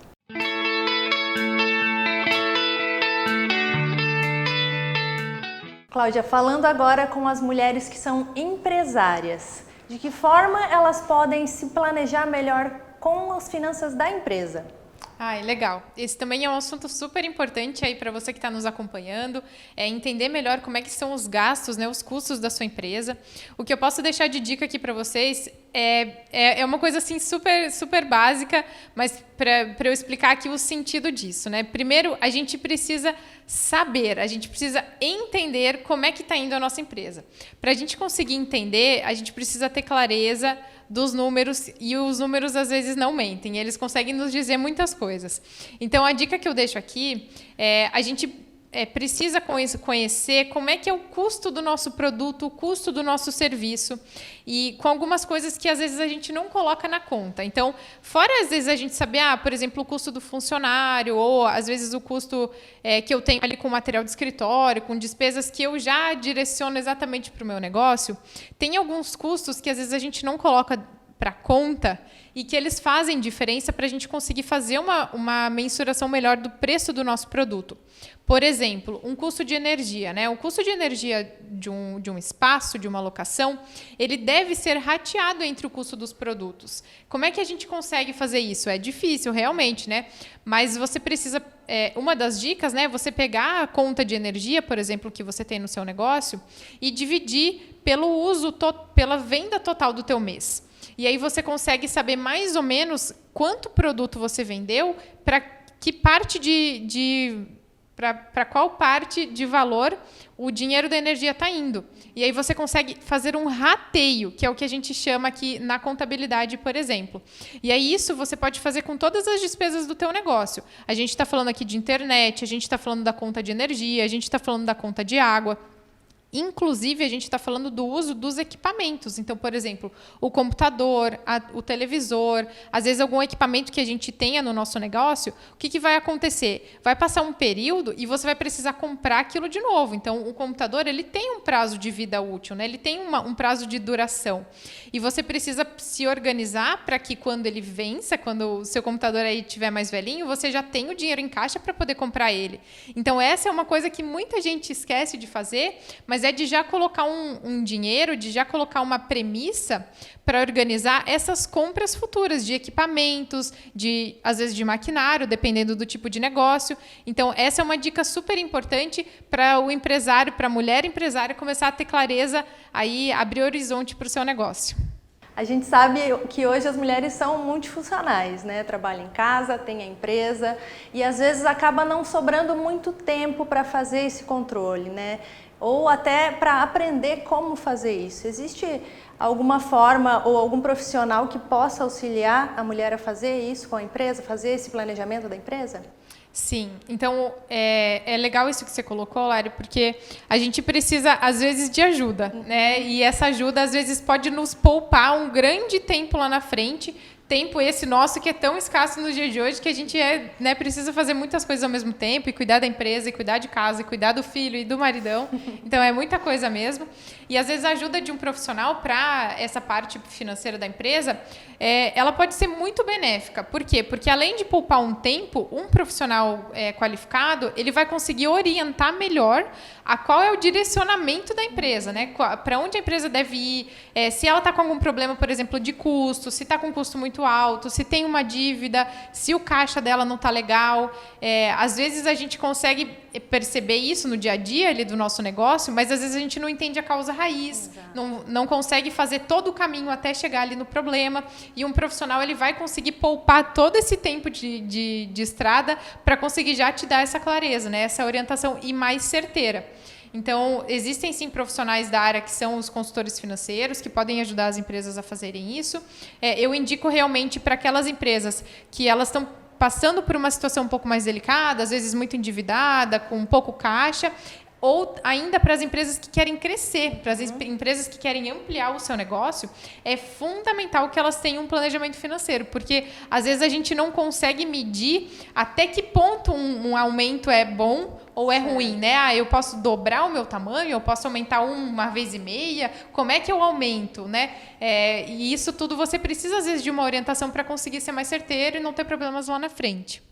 Cláudia, falando agora com as mulheres que são empresárias, de que forma elas podem se planejar melhor com as finanças da empresa? Legal. Esse também é um assunto super importante aí para você que está nos acompanhando, entender melhor como é que são os gastos, né, os custos da sua empresa. O que eu posso deixar de dica aqui para vocês é uma coisa assim super, super básica, mas para eu explicar aqui o sentido disso, né? Primeiro, a gente precisa saber, a gente precisa entender como é que está indo a nossa empresa. Para a gente conseguir entender, a gente precisa ter clareza dos números, e os números às vezes não mentem, eles conseguem nos dizer muitas coisas. Então, a dica que eu deixo aqui a gente precisa conhecer como é que é o custo do nosso produto, o custo do nosso serviço, e com algumas coisas que às vezes a gente não coloca na conta. Então, fora às vezes a gente saber, por exemplo, o custo do funcionário, ou às vezes o custo que eu tenho ali com material de escritório, com despesas que eu já direciono exatamente para o meu negócio, tem alguns custos que às vezes a gente não coloca para conta e que eles fazem diferença para a gente conseguir fazer uma mensuração melhor do preço do nosso produto. Por exemplo, um custo de energia, né? O custo de energia de um espaço, de uma locação, ele deve ser rateado entre o custo dos produtos. Como é que a gente consegue fazer isso? É difícil, realmente, né? Mas você precisa... uma das dicas, né? Você pegar a conta de energia, por exemplo, que você tem no seu negócio e dividir pelo uso, pela venda total do teu mês. E aí você consegue saber mais ou menos quanto produto você vendeu, para que parte para qual parte de valor o dinheiro da energia está indo. E aí você consegue fazer um rateio, que é o que a gente chama aqui na contabilidade, por exemplo. E aí isso você pode fazer com todas as despesas do teu negócio. A gente está falando aqui de internet, a gente está falando da conta de energia, a gente está falando da conta de água. Inclusive, a gente está falando do uso dos equipamentos. Então, por exemplo, o computador, o televisor, às vezes algum equipamento que a gente tenha no nosso negócio, o que vai acontecer? Vai passar um período e você vai precisar comprar aquilo de novo. Então, o computador ele tem um prazo de vida útil, né? Ele tem um prazo de duração. E você precisa se organizar para que quando ele vença, quando o seu computador aí estiver mais velhinho, você já tenha o dinheiro em caixa para poder comprar ele. Então, essa é uma coisa que muita gente esquece de fazer, mas é de já colocar um dinheiro, de já colocar uma premissa para organizar essas compras futuras de equipamentos, às vezes de maquinário, dependendo do tipo de negócio. Então, essa é uma dica super importante para o empresário, para a mulher empresária começar a ter clareza, aí abrir horizonte para o seu negócio. A gente sabe que hoje as mulheres são multifuncionais, né? Trabalham em casa, tem a empresa e às vezes acaba não sobrando muito tempo para fazer esse controle, né? Ou até para aprender como fazer isso. Existe alguma forma ou algum profissional que possa auxiliar a mulher a fazer isso com a empresa, fazer esse planejamento da empresa? Sim, então é legal isso que você colocou, Lari, porque a gente precisa, às vezes, de ajuda, né? E essa ajuda, às vezes, pode nos poupar um grande tempo lá na frente, tempo esse nosso que é tão escasso nos dias de hoje que a gente precisa fazer muitas coisas ao mesmo tempo, e cuidar da empresa, e cuidar de casa, e cuidar do filho e do maridão. Então, é muita coisa mesmo. E, às vezes, a ajuda de um profissional para essa parte financeira da empresa, ela pode ser muito benéfica. Por quê? Porque, além de poupar um tempo, um profissional qualificado, ele vai conseguir orientar melhor a qual é o direcionamento da empresa, né? Para onde a empresa deve ir, se ela está com algum problema, por exemplo, de custo, se está com um custo muito alto, se tem uma dívida, se o caixa dela não está legal. Às vezes a gente consegue perceber isso no dia a dia ali do nosso negócio, mas às vezes a gente não entende a causa raiz, não consegue fazer todo o caminho até chegar ali no problema, e um profissional ele vai conseguir poupar todo esse tempo de estrada para conseguir já te dar essa clareza, né? Essa orientação e mais certeira. Então, existem sim profissionais da área que são os consultores financeiros, que podem ajudar as empresas a fazerem isso. Eu indico realmente para aquelas empresas que elas estão passando por uma situação um pouco mais delicada, às vezes muito endividada, com pouco caixa, ou ainda para as empresas que querem crescer, para as empresas que querem ampliar o seu negócio, é fundamental que elas tenham um planejamento financeiro, porque às vezes a gente não consegue medir até que ponto um aumento é bom ou é ruim, né? Eu posso dobrar o meu tamanho, eu posso aumentar 1,5 vezes, como é que eu aumento, né? E isso tudo você precisa, às vezes, de uma orientação para conseguir ser mais certeiro e não ter problemas lá na frente.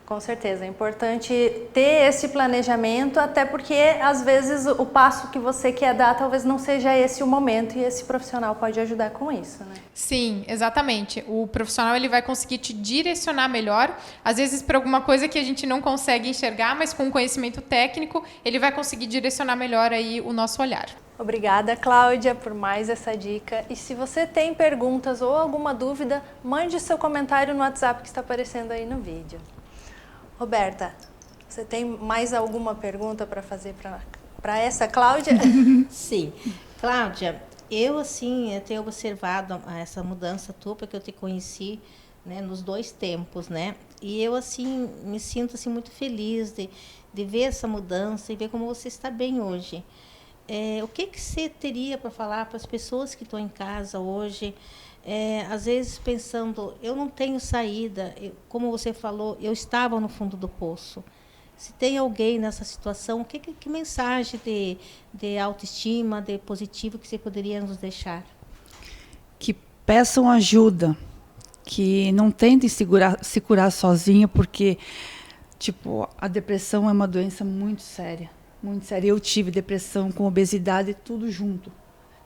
Com certeza, é importante ter esse planejamento, até porque às vezes o passo que você quer dar talvez não seja esse o momento, e esse profissional pode ajudar com isso, né? Sim, exatamente. O profissional ele vai conseguir te direcionar melhor, às vezes para alguma coisa que a gente não consegue enxergar, mas com conhecimento técnico ele vai conseguir direcionar melhor aí o nosso olhar. Obrigada, Cláudia, por mais essa dica. E se você tem perguntas ou alguma dúvida, mande seu comentário no WhatsApp que está aparecendo aí no vídeo. Roberta, você tem mais alguma pergunta para fazer para essa Cláudia? Sim. Cláudia, eu tenho observado essa mudança tua, porque eu te conheci, né, nos 2 tempos, né? E eu me sinto muito feliz de ver essa mudança e ver como você está bem hoje. O que você teria para falar para as pessoas que estão em casa hoje? Às vezes pensando, eu não tenho saída, como você falou, eu estava no fundo do poço. Se tem alguém nessa situação, que mensagem de autoestima, de positivo que você poderia nos deixar? Que peçam ajuda, que não tentem se curar sozinho, porque a depressão é uma doença muito séria, muito séria. Eu tive depressão com obesidade, tudo junto,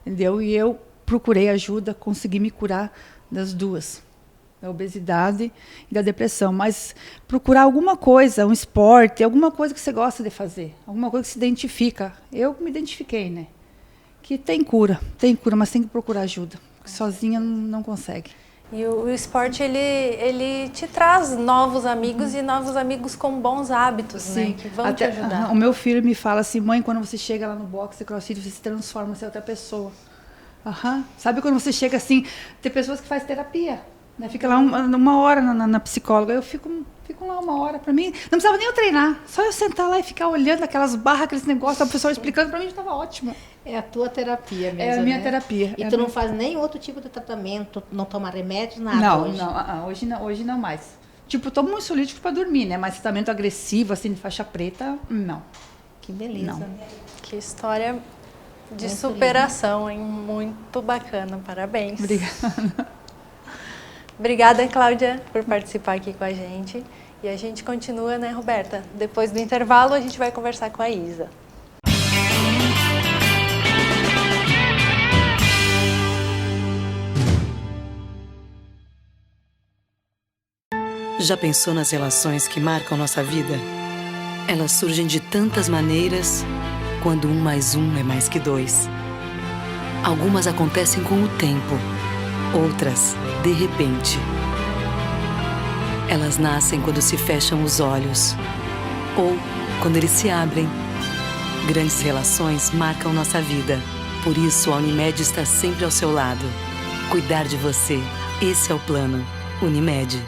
entendeu? E eu procurei ajuda, consegui me curar das 2, da obesidade e da depressão. Mas procurar alguma coisa, um esporte, alguma coisa que você gosta de fazer, alguma coisa que se identifica. Eu me identifiquei, né? Que tem cura, mas tem que procurar ajuda, porque sozinha não consegue. E o esporte, ele te traz novos amigos e novos amigos com bons hábitos, Sim, né? Que vão te ajudar. O meu filho me fala assim, mãe, quando você chega lá no boxe, crossfit, você se transforma, você é outra pessoa. Sabe quando você chega assim, tem pessoas que fazem terapia, né? Fica lá uma hora na psicóloga, eu fico lá 1 hora, para mim, não precisava nem eu treinar, só eu sentar lá e ficar olhando aquelas barras, aqueles negócios, a pessoa explicando, para mim já estava ótimo. É a tua terapia mesmo, É a minha né? terapia. E tu não faz nem outro tipo de tratamento, não toma remédios, nada hoje? Hoje não mais. Tomo um ansiolítico para dormir, né? Mas tratamento agressivo, assim, de faixa preta, não. Que beleza. Não. Que história de Muito superação, hein? Muito bacana, parabéns. Obrigada. Obrigada, Cláudia, por participar aqui com a gente. E a gente continua, né, Roberta? Depois do intervalo, a gente vai conversar com a Isa. Já pensou nas relações que marcam nossa vida? Elas surgem de tantas maneiras, quando 1 mais 1 é mais que 2. Algumas acontecem com o tempo, outras, de repente. Elas nascem quando se fecham os olhos, ou quando eles se abrem. Grandes relações marcam nossa vida. Por isso, a Unimed está sempre ao seu lado. Cuidar de você, esse é o plano. Unimed.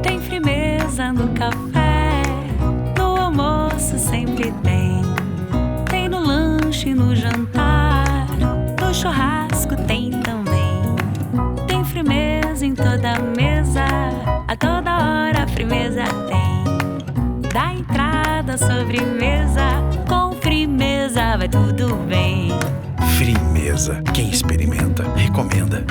Tem firmeza no café, no almoço sempre tem. Tem no lanche, no jantar, no churrasco tem também. Tem firmeza em toda a mesa, a toda hora a firmeza tem. Da entrada à sobremesa, com firmeza vai tudo bem. Firmeza. Quem experimenta, recomenda.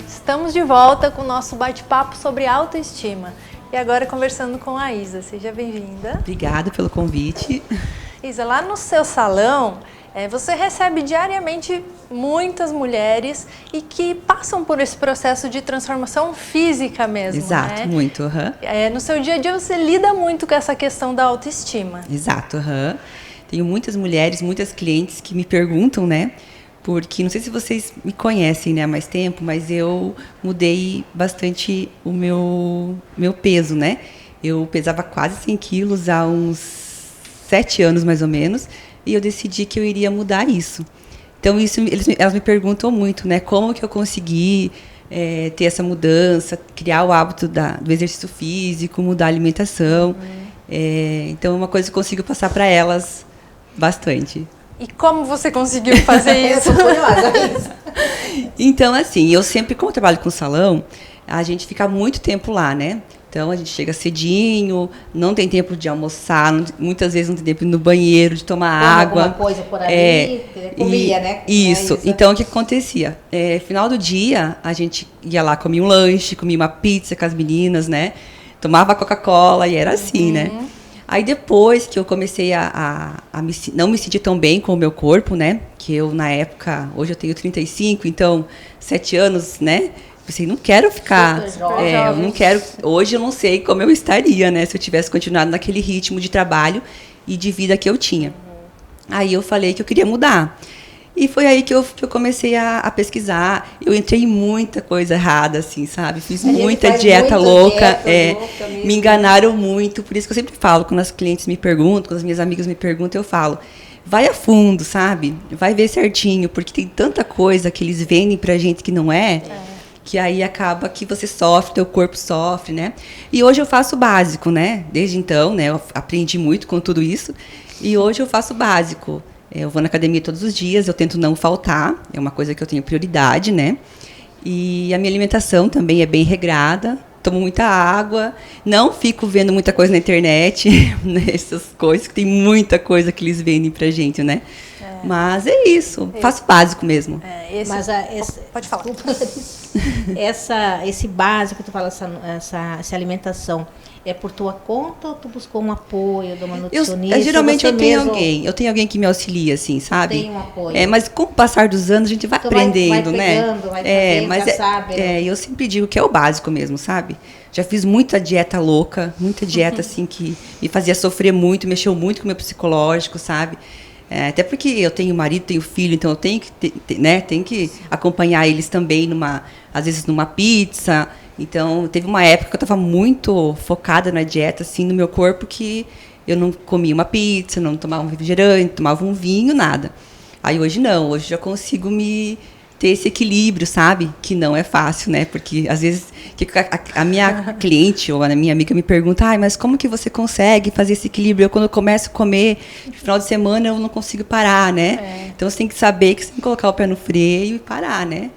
Estamos de volta com o nosso bate-papo sobre autoestima. E agora conversando com a Isa. Seja bem-vinda. Obrigada pelo convite. Isa, lá no seu salão, Você recebe diariamente muitas mulheres e que passam por esse processo de transformação física mesmo. Exato, né? muito. No seu dia a dia você lida muito com essa questão da autoestima. Exato. Tenho muitas mulheres, muitas clientes que me perguntam, né? Porque, não sei se vocês me conhecem, né, há mais tempo, mas eu mudei bastante o meu peso, né? Eu pesava quase 100 quilos há uns 7 anos, mais ou menos, e eu decidi que eu iria mudar isso. Então, elas me perguntam muito, né? Como que eu consegui ter essa mudança, criar o hábito do exercício físico, mudar a alimentação. Então, é uma coisa que eu consigo passar para elas bastante. E como você conseguiu fazer isso? Então, assim, eu sempre, como eu trabalho com salão, a gente fica muito tempo lá, né? Então, a gente chega cedinho, não tem tempo de almoçar, muitas vezes não tem tempo de ir no banheiro, de tomar água. Alguma coisa por ali, comia, né? Isso. Então, o que acontecia? Final do dia, a gente ia lá, comia um lanche, comia uma pizza com as meninas, né? Tomava Coca-Cola e era assim, né? Aí depois que eu comecei não me sentir tão bem com o meu corpo, né? Que eu, na época, hoje eu tenho 35, então 7 anos, né? Pensei, não quero ficar... eu não quero... Hoje eu não sei como eu estaria, né? Se eu tivesse continuado naquele ritmo de trabalho e de vida que eu tinha. Aí eu falei que eu queria mudar. E foi aí que eu comecei a pesquisar. Eu entrei em muita coisa errada, assim, sabe? Fiz muita dieta louca. Me enganaram muito. Por isso que eu sempre falo, quando as clientes me perguntam, quando as minhas amigas me perguntam, eu falo, vai a fundo, sabe? Vai ver certinho, porque tem tanta coisa que eles vendem pra gente que não é, que aí acaba que você sofre, teu corpo sofre, né? E hoje eu faço o básico, né? Desde então, né? Eu aprendi muito com tudo isso. E hoje eu faço o básico. Eu vou na academia todos os dias, eu tento não faltar, é uma coisa que eu tenho prioridade, né? E a minha alimentação também é bem regrada, tomo muita água, não fico vendo muita coisa na internet, né? Essas coisas, que tem muita coisa que eles vendem pra gente, né? Mas é isso, faço básico mesmo. Mas pode falar. Esse básico, tu fala, essa alimentação, é por tua conta ou tu buscou um apoio de uma nutricionista? Geralmente eu tenho alguém que me auxilia, assim, sabe? Tem um apoio. Mas com o passar dos anos a gente vai aprendendo, vai pegando, né? Vai fazendo, mas já sabe. Né? Eu sempre digo que é o básico mesmo, sabe? Já fiz muita dieta louca, muita dieta assim que me fazia sofrer muito, mexeu muito com o meu psicológico, sabe? Até porque eu tenho marido, tenho filho, então eu tenho que, né, tenho que acompanhar eles também às vezes numa pizza. Então, teve uma época que eu estava muito focada na dieta, assim, no meu corpo, que eu não comia uma pizza, não tomava um refrigerante, tomava um vinho, nada. Aí hoje não, hoje já consigo ter esse equilíbrio, sabe? Que não é fácil, né? Porque às vezes a minha cliente ou a minha amiga me pergunta, mas como que você consegue fazer esse equilíbrio? Quando eu começo a comer, no final de semana eu não consigo parar, né? Então você tem que saber que você tem que colocar o pé no freio e parar, né?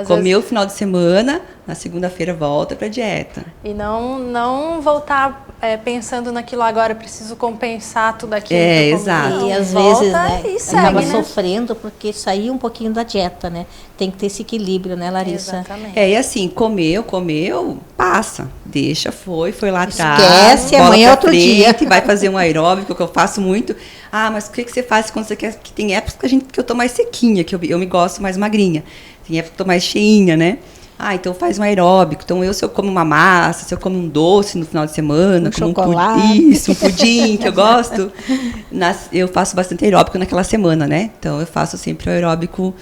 Comer o final de semana, na segunda-feira volta para dieta. E não voltar pensando naquilo agora, preciso compensar tudo aquilo. Exato. E às vezes, né, acaba sofrendo porque saiu um pouquinho da dieta, né? Tem que ter esse equilíbrio, né, Larissa? Exatamente. E assim, comeu, passa. Deixa, foi lá atrás. Esquece, amanhã é outro dia. Vai fazer um aeróbico, que eu faço muito. Mas o que você faz quando você quer? Que tem épocas que eu tô mais sequinha, que eu me gosto mais magrinha. Tem época que eu tô mais cheinha, né? Então faz um aeróbico. Então se eu como uma massa, se eu como um doce no final de semana, como um pudim, que eu gosto, eu faço bastante aeróbico naquela semana, né? Então eu faço sempre o aeróbico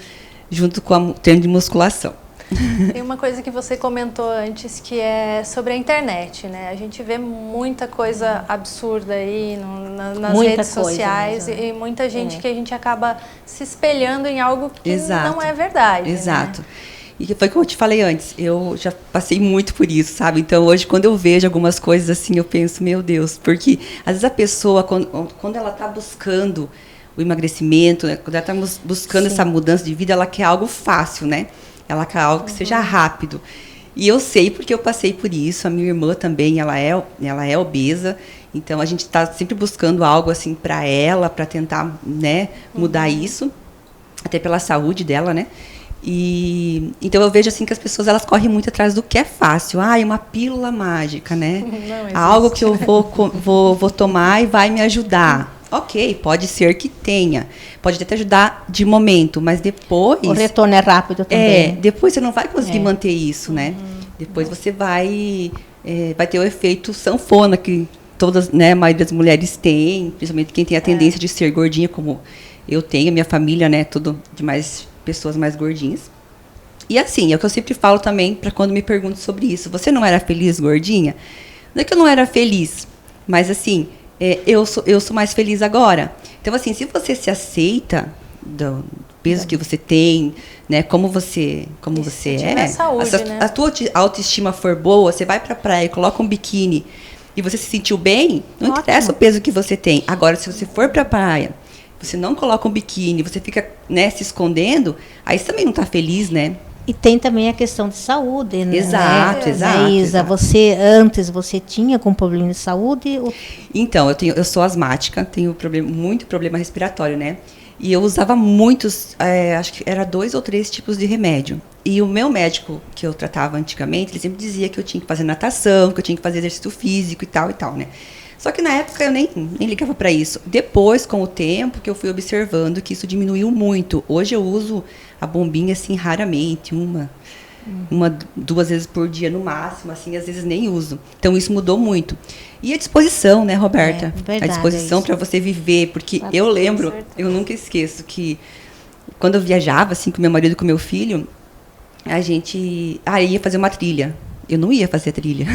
junto com o treino de musculação. Tem uma coisa que você comentou antes, que é sobre a internet, né? A gente vê muita coisa absurda aí nas redes sociais mesmo. E muita gente que a gente acaba se espelhando em algo que não é verdade. Exato. Né? E foi como eu te falei antes, eu já passei muito por isso, sabe? Então, hoje, quando eu vejo algumas coisas assim, eu penso, meu Deus, porque às vezes a pessoa, quando ela está buscando o emagrecimento, né? Quando ela está buscando essa mudança de vida, ela quer algo fácil, né? Ela quer algo que seja rápido. E eu sei porque eu passei por isso, a minha irmã também, ela é obesa, então a gente está sempre buscando algo assim para ela, para tentar, né, mudar isso, até pela saúde dela, né? E então eu vejo assim que as pessoas elas correm muito atrás do que é fácil. Uma pílula mágica, né? Algo que eu vou tomar e vai me ajudar. ok, pode ser que tenha. Pode até te ajudar de momento, mas depois... O retorno é rápido também. Depois você não vai conseguir manter isso, né? Depois você vai ter o efeito sanfona, que todas, né, a maioria das mulheres tem, principalmente quem tem a tendência de ser gordinha, como eu tenho, minha família, né, tudo de mais pessoas mais gordinhas. E assim, é o que eu sempre falo também, para quando me perguntam sobre isso. Você não era feliz gordinha? Não é que eu não era feliz, mas assim, eu sou mais feliz agora. Então, assim, se você se aceita do peso que você tem, né, como você é, saúde, né? a tua autoestima for boa, você vai pra praia, coloca um biquíni e você se sentiu bem, não interessa o peso que você tem. Agora, se você for pra praia, você não coloca um biquíni, você fica, né, se escondendo, aí você também não tá feliz, né? E tem também a questão de saúde, né? Exato. Isa, você tinha algum problema de saúde? Então, eu sou asmática, tenho muito problema respiratório, né? E eu usava muitos, acho que era 2 ou 3 tipos de remédio. E o meu médico, que eu tratava antigamente, ele sempre dizia que eu tinha que fazer natação, que eu tinha que fazer exercício físico e tal, né? Só que na época eu nem ligava para isso. Depois, com o tempo, que eu fui observando que isso diminuiu muito. Hoje eu uso a bombinha, assim, raramente, uma, 2 vezes por dia no máximo, assim, às vezes nem uso. Então isso mudou muito. E a disposição, né, Roberta? Verdade, a disposição para você viver, porque eu lembro, eu nunca esqueço que quando eu viajava, assim, com meu marido e com meu filho, a gente ia fazer uma trilha. Eu não ia fazer trilha.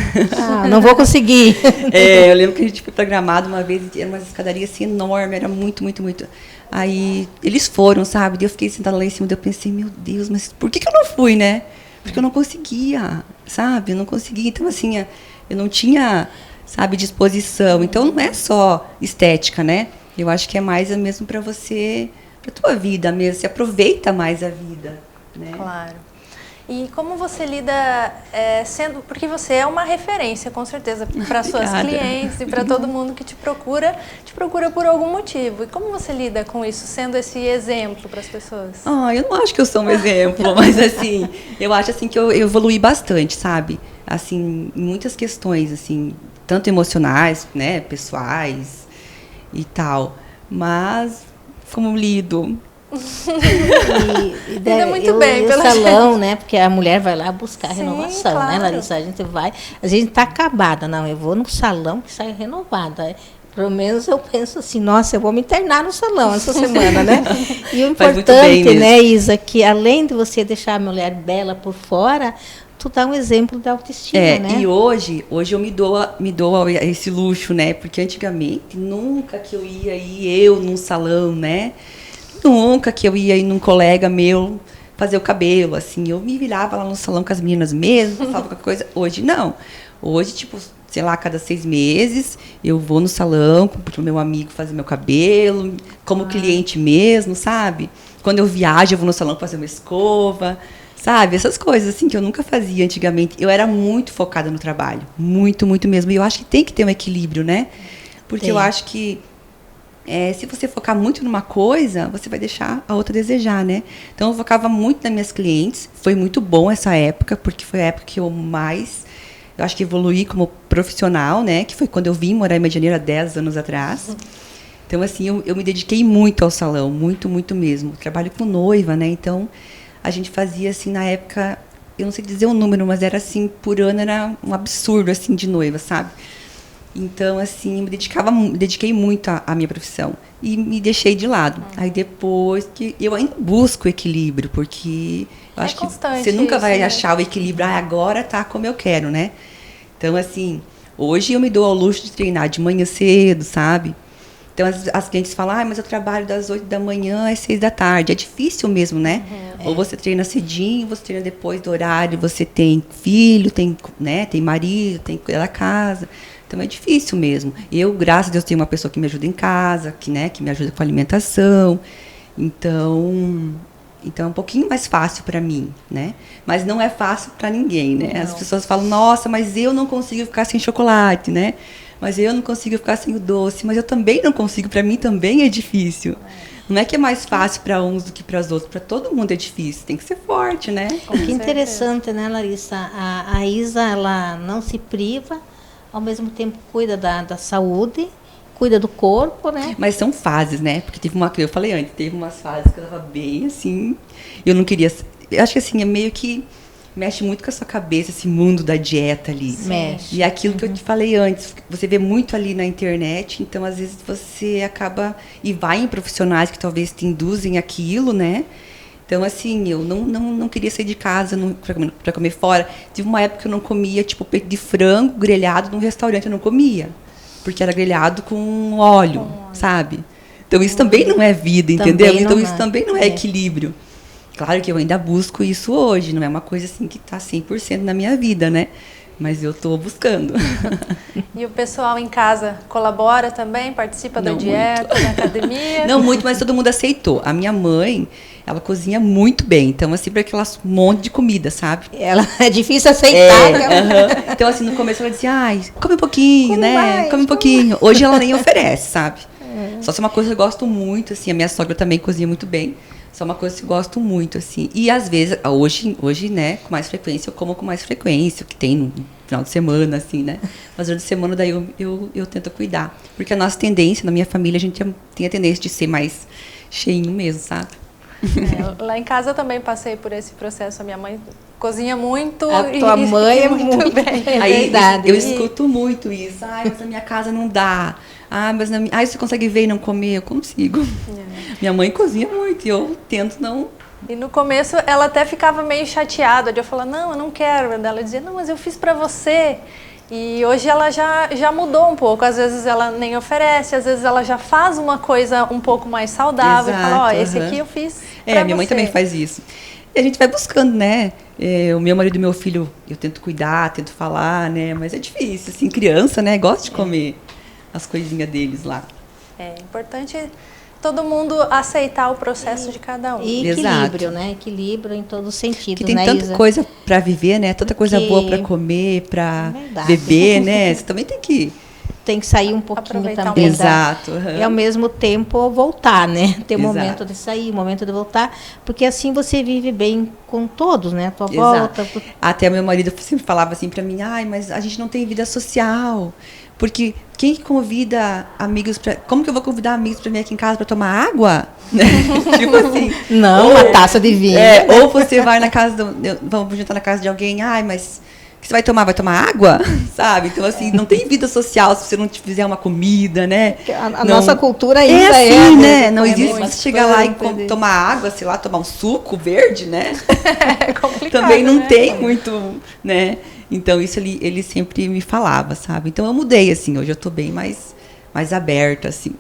Não vou conseguir. Eu lembro que a gente foi pra Gramado uma vez, era uma escadaria assim enorme, era muito, muito, muito. Aí eles foram, sabe? Eu fiquei sentada lá em cima, eu pensei, meu Deus, mas por que eu não fui, né? Porque eu não conseguia, sabe? Eu não conseguia. Então, assim, eu não tinha, sabe, disposição. Então, não é só estética, né? Eu acho que é mais mesmo pra você, pra tua vida mesmo. Você aproveita mais a vida, né? Claro. E como você lida porque você é uma referência, com certeza, para suas clientes e para todo mundo que te procura por algum motivo. E como você lida com isso, sendo esse exemplo para as pessoas? Eu não acho que eu sou um exemplo, mas assim, eu acho assim que eu evoluí bastante, sabe? Assim, em muitas questões, assim, tanto emocionais, né, pessoais e tal. Mas como lido? Lida muito bem pelo salão, gente, né? Porque a mulher vai lá buscar renovação, claro, né, Larissa? A gente tá acabada, não, eu vou no salão que sai renovada. Pelo menos eu penso assim, nossa, eu vou me internar no salão essa semana, né? E o importante, né, Isa, que além de você deixar a mulher bela por fora, tu dá um exemplo da autoestima, né? E hoje eu me dou esse luxo, né? Porque antigamente, nunca que eu ia eu num salão, né? Nunca que eu ia ir num colega meu fazer o cabelo, assim. Eu me virava lá no salão com as meninas mesmo, passava qualquer coisa. Hoje, não. Hoje, tipo, sei lá, cada 6 meses, eu vou no salão pro meu amigo fazer meu cabelo, como cliente mesmo, sabe? Quando eu viajo, eu vou no salão fazer uma escova, sabe? Essas coisas, assim, que eu nunca fazia antigamente. Eu era muito focada no trabalho. Muito, muito mesmo. E eu acho que tem que ter um equilíbrio, né? Porque eu acho que se você focar muito numa coisa, você vai deixar a outra desejar, né? Então, eu focava muito nas minhas clientes. Foi muito bom essa época, porque foi a época que eu acho que evoluí como profissional, né? Que foi quando eu vim morar em Medianeira há 10 anos atrás. Então, assim, eu me dediquei muito ao salão, muito, muito mesmo. Eu trabalho com noiva, né? Então, a gente fazia, assim, na época, eu não sei dizer o número, mas era assim, por ano era um absurdo, assim, de noiva, sabe? Então, assim, me dediquei muito à minha profissão. E me deixei de lado. Aí depois que eu ainda busco equilíbrio, porque eu acho que você nunca vai achar o equilíbrio, agora tá como eu quero, né? Então, assim, hoje eu me dou ao luxo de treinar de manhã cedo, sabe? Então, as clientes falam, mas eu trabalho das 8 da manhã às 6 da tarde. É difícil mesmo, né? Ou você treina cedinho, você treina depois do horário, você tem filho, tem marido, tem que cuidar da casa. Então, é difícil mesmo. Eu, graças a Deus, tenho uma pessoa que me ajuda em casa, que me ajuda com a alimentação. Então é um pouquinho mais fácil para mim, né? Mas não é fácil para ninguém, né? Não. As pessoas falam, nossa, mas eu não consigo ficar sem chocolate, né? Mas eu não consigo ficar sem o doce. Mas eu também não consigo, para mim também é difícil. Não é que é mais fácil para uns do que para os outros. Para todo mundo é difícil. Tem que ser forte, né? Que interessante, né, Larissa? A Isa, ela não se priva, ao mesmo tempo cuida da saúde cuida do corpo, né? Mas são fases, né? Porque eu falei antes, teve umas fases que eu tava bem assim, eu não queria, eu acho que assim, é meio que mexe muito com a sua cabeça, esse mundo da dieta ali. Mexe. E aquilo que eu te falei antes, você vê muito ali na internet, então às vezes você acaba e vai em profissionais que talvez te induzem aquilo, né? Então, assim, eu não queria sair de casa para comer fora. Tive uma época que eu não comia, tipo, peito de frango grelhado num restaurante, eu não comia. Porque era grelhado com óleo, sabe? Então, isso também não é vida, entendeu? Também Então, não isso é. também não é equilíbrio. Claro que eu ainda busco isso hoje, não é uma coisa assim que está 100% na minha vida, né? Mas eu estou buscando. E o pessoal em casa colabora também? Participa da dieta, da academia? Não muito, mas todo mundo aceitou. A minha mãe, ela cozinha muito bem. Então, assim, para aquelas monte de comida, sabe? Ela é difícil aceitar. Então, assim, no começo ela dizia, ai, come um pouquinho, Come né? mais, come um pouquinho. Hoje ela nem oferece, sabe? Só se é uma coisa que eu gosto muito, assim. A minha sogra também cozinha muito bem. Só uma coisa que eu gosto muito, assim. E às vezes, hoje, né, com mais frequência, eu como com mais frequência, o que tem no final de semana, assim, né? Mas durante a semana, daí eu tento cuidar. Porque a nossa tendência, na minha família, a gente tem a tendência de ser mais cheinho mesmo, sabe? Lá em casa eu também passei por esse processo. A minha mãe cozinha muito. A tua mãe é muito bem. Aí verdade. eu escuto muito isso. Ai, mas na minha casa não dá. Ah, mas você consegue ver e não comer? Eu consigo. Minha mãe cozinha muito e eu tento não. E no começo ela até ficava meio chateada de eu falar, não, eu não quero. Ela dizia, não, mas eu fiz pra você. E hoje ela já mudou um pouco. Às vezes ela nem oferece, às vezes ela já faz uma coisa um pouco mais saudável. Exato, E fala, ó, esse aqui eu fiz pra minha mãe você. também faz isso. E a gente vai buscando, né? O meu marido e meu filho, eu tento cuidar, tento falar, né? Mas é difícil, assim, criança, né? Gosta de comer as coisinhas deles lá. É importante todo mundo aceitar o processo de cada um. E equilíbrio, né? Equilíbrio em todos os sentidos, Que tem né, tanta Isa? coisa para viver, né? Tanta coisa boa para comer, para beber, né? Você também tem que sair um pouquinho aproveitar também. Exato. E ao mesmo tempo voltar, né? Ter Exato. momento de sair, momento de voltar, porque assim você vive bem com todos, né? A tua volta. Até meu marido sempre falava assim para mim, ai, mas a gente não tem vida social. Porque quem convida amigos para... Como que eu vou convidar amigos para vir aqui em casa para tomar água? Tipo assim. Não, uma taça de vinho. Ou você vai na casa... Vamos jantar na casa de alguém. Ai, mas... O que você vai tomar? Vai tomar água? Sabe? Então, assim, não tem vida social se você não te fizer uma comida, né? A nossa cultura ainda assim, né? Não é existe você chegar lá e tomar água, sei lá, tomar um suco verde, né? É complicado, também não né? tem muito, né? Então, isso ele sempre me falava, sabe? Então, eu mudei, assim. Hoje eu tô bem mais aberta, assim.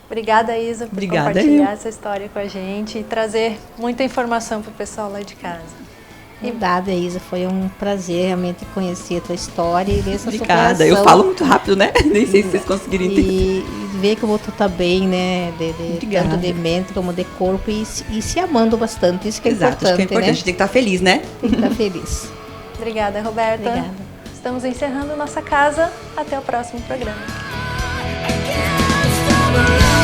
Obrigada, Isa, por Obrigada, compartilhar essa história com a gente e trazer muita informação para o pessoal lá de casa. Obrigada, Isa. Foi um prazer realmente conhecer a tua história e ver essa Obrigada. superação. Eu falo muito rápido, né? Nem sei se vocês conseguiram entender. E ver como tu tá bem, né? Obrigada. Tanto de mente como de corpo e se amando bastante. Isso que é Exato, importante, acho que é importante. né? A gente tem que estar feliz, né? Tem que estar feliz. Obrigada, Roberta. Obrigada. Estamos encerrando nossa casa. Até o próximo programa. Stop